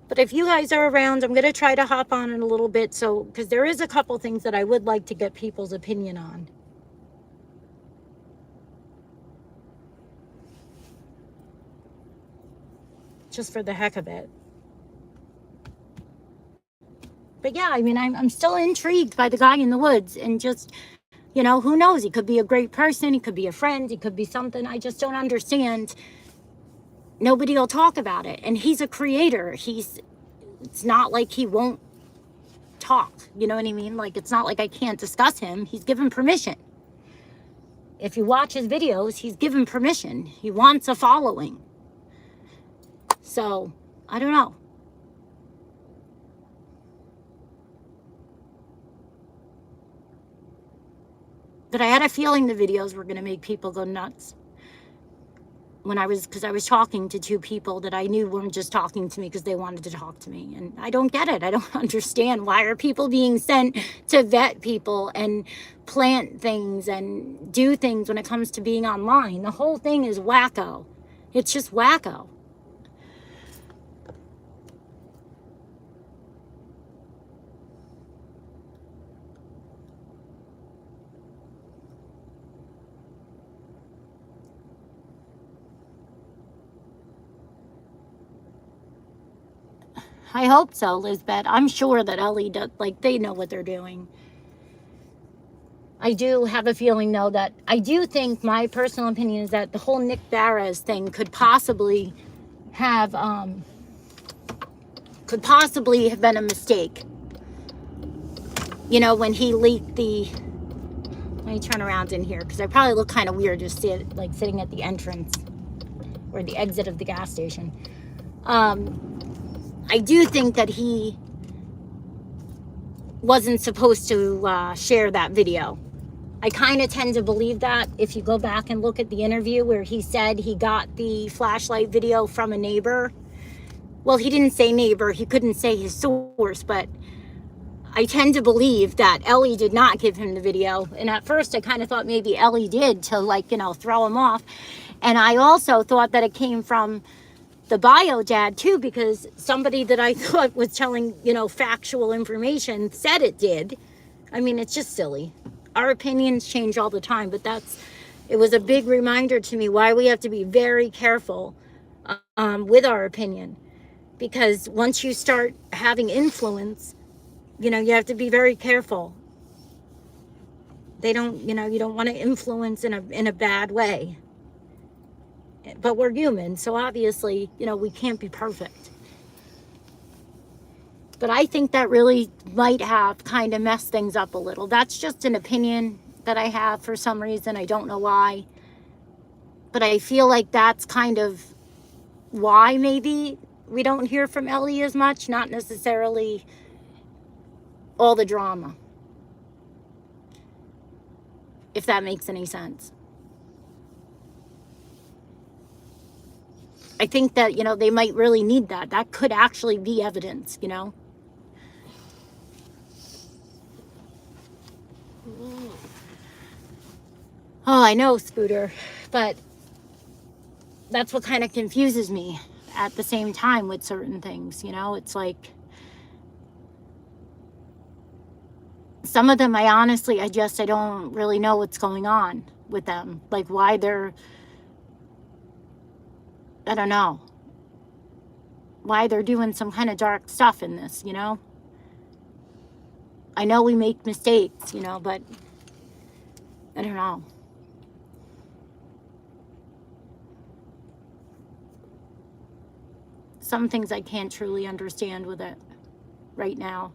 But if you guys are around, I'm going to try to hop on in a little bit. So, because there is a couple things that I would like to get people's opinion on. Just for the heck of it. But yeah, I mean, I'm still intrigued by the guy in the woods. And just, you know, who knows? He could be a great person. He could be a friend. He could be something. I just don't understand. Nobody will talk about it. And he's a creator. It's not like he won't talk. You know what I mean? Like, it's not like I can't discuss him. He's given permission. If you watch his videos, he's given permission. He wants a following. So, I don't know. But I had a feeling the videos were going to make people go nuts. Because I was talking to two people that I knew weren't just talking to me because they wanted to talk to me. And I don't get it. I don't understand. Why are people being sent to vet people and plant things and do things when it comes to being online? The whole thing is wacko. It's just wacko. I hope so, Lisbeth. I'm sure that Ellie does, like, they know what they're doing. I do have a feeling, though, that I do think, my personal opinion is that the whole Nick Barras thing could possibly have been a mistake. You know, when he leaked the, let me turn around in here, because I probably look kind of weird just sitting at the entrance or the exit of the gas station. I do think that he wasn't supposed to share that video. I kind of tend to believe that if you go back and look at the interview where he said he got the flashlight video from a neighbor. Well, he didn't say neighbor, he couldn't say his source, but I tend to believe that Ellie did not give him the video. And at first I kind of thought maybe Ellie did to, like, you know, throw him off. And I also thought that it came from the bio dad too, because somebody that I thought was telling, you know, factual information said it did. I mean, it's just silly. Our opinions change all the time, but it was a big reminder to me why we have to be very careful with our opinion. Because once you start having influence, you know, you have to be very careful. They don't, you know, you don't want to influence in a bad way. But we're human, so obviously, you know, we can't be perfect. But I think that really might have kind of messed things up a little. That's just an opinion that I have for some reason. I don't know why. But I feel like that's kind of why maybe we don't hear from Ellie as much. Not necessarily all the drama. If that makes any sense. I think that, you know, they might really need that. That could actually be evidence, you know. Oh, I know, Scooter, but that's what kind of confuses me at the same time with certain things, you know. It's like some of them I don't really know what's going on with them, like why I don't know why they're doing some kind of dark stuff in this, you know. I know we make mistakes, you know, but I don't know. Some things I can't truly understand with it right now.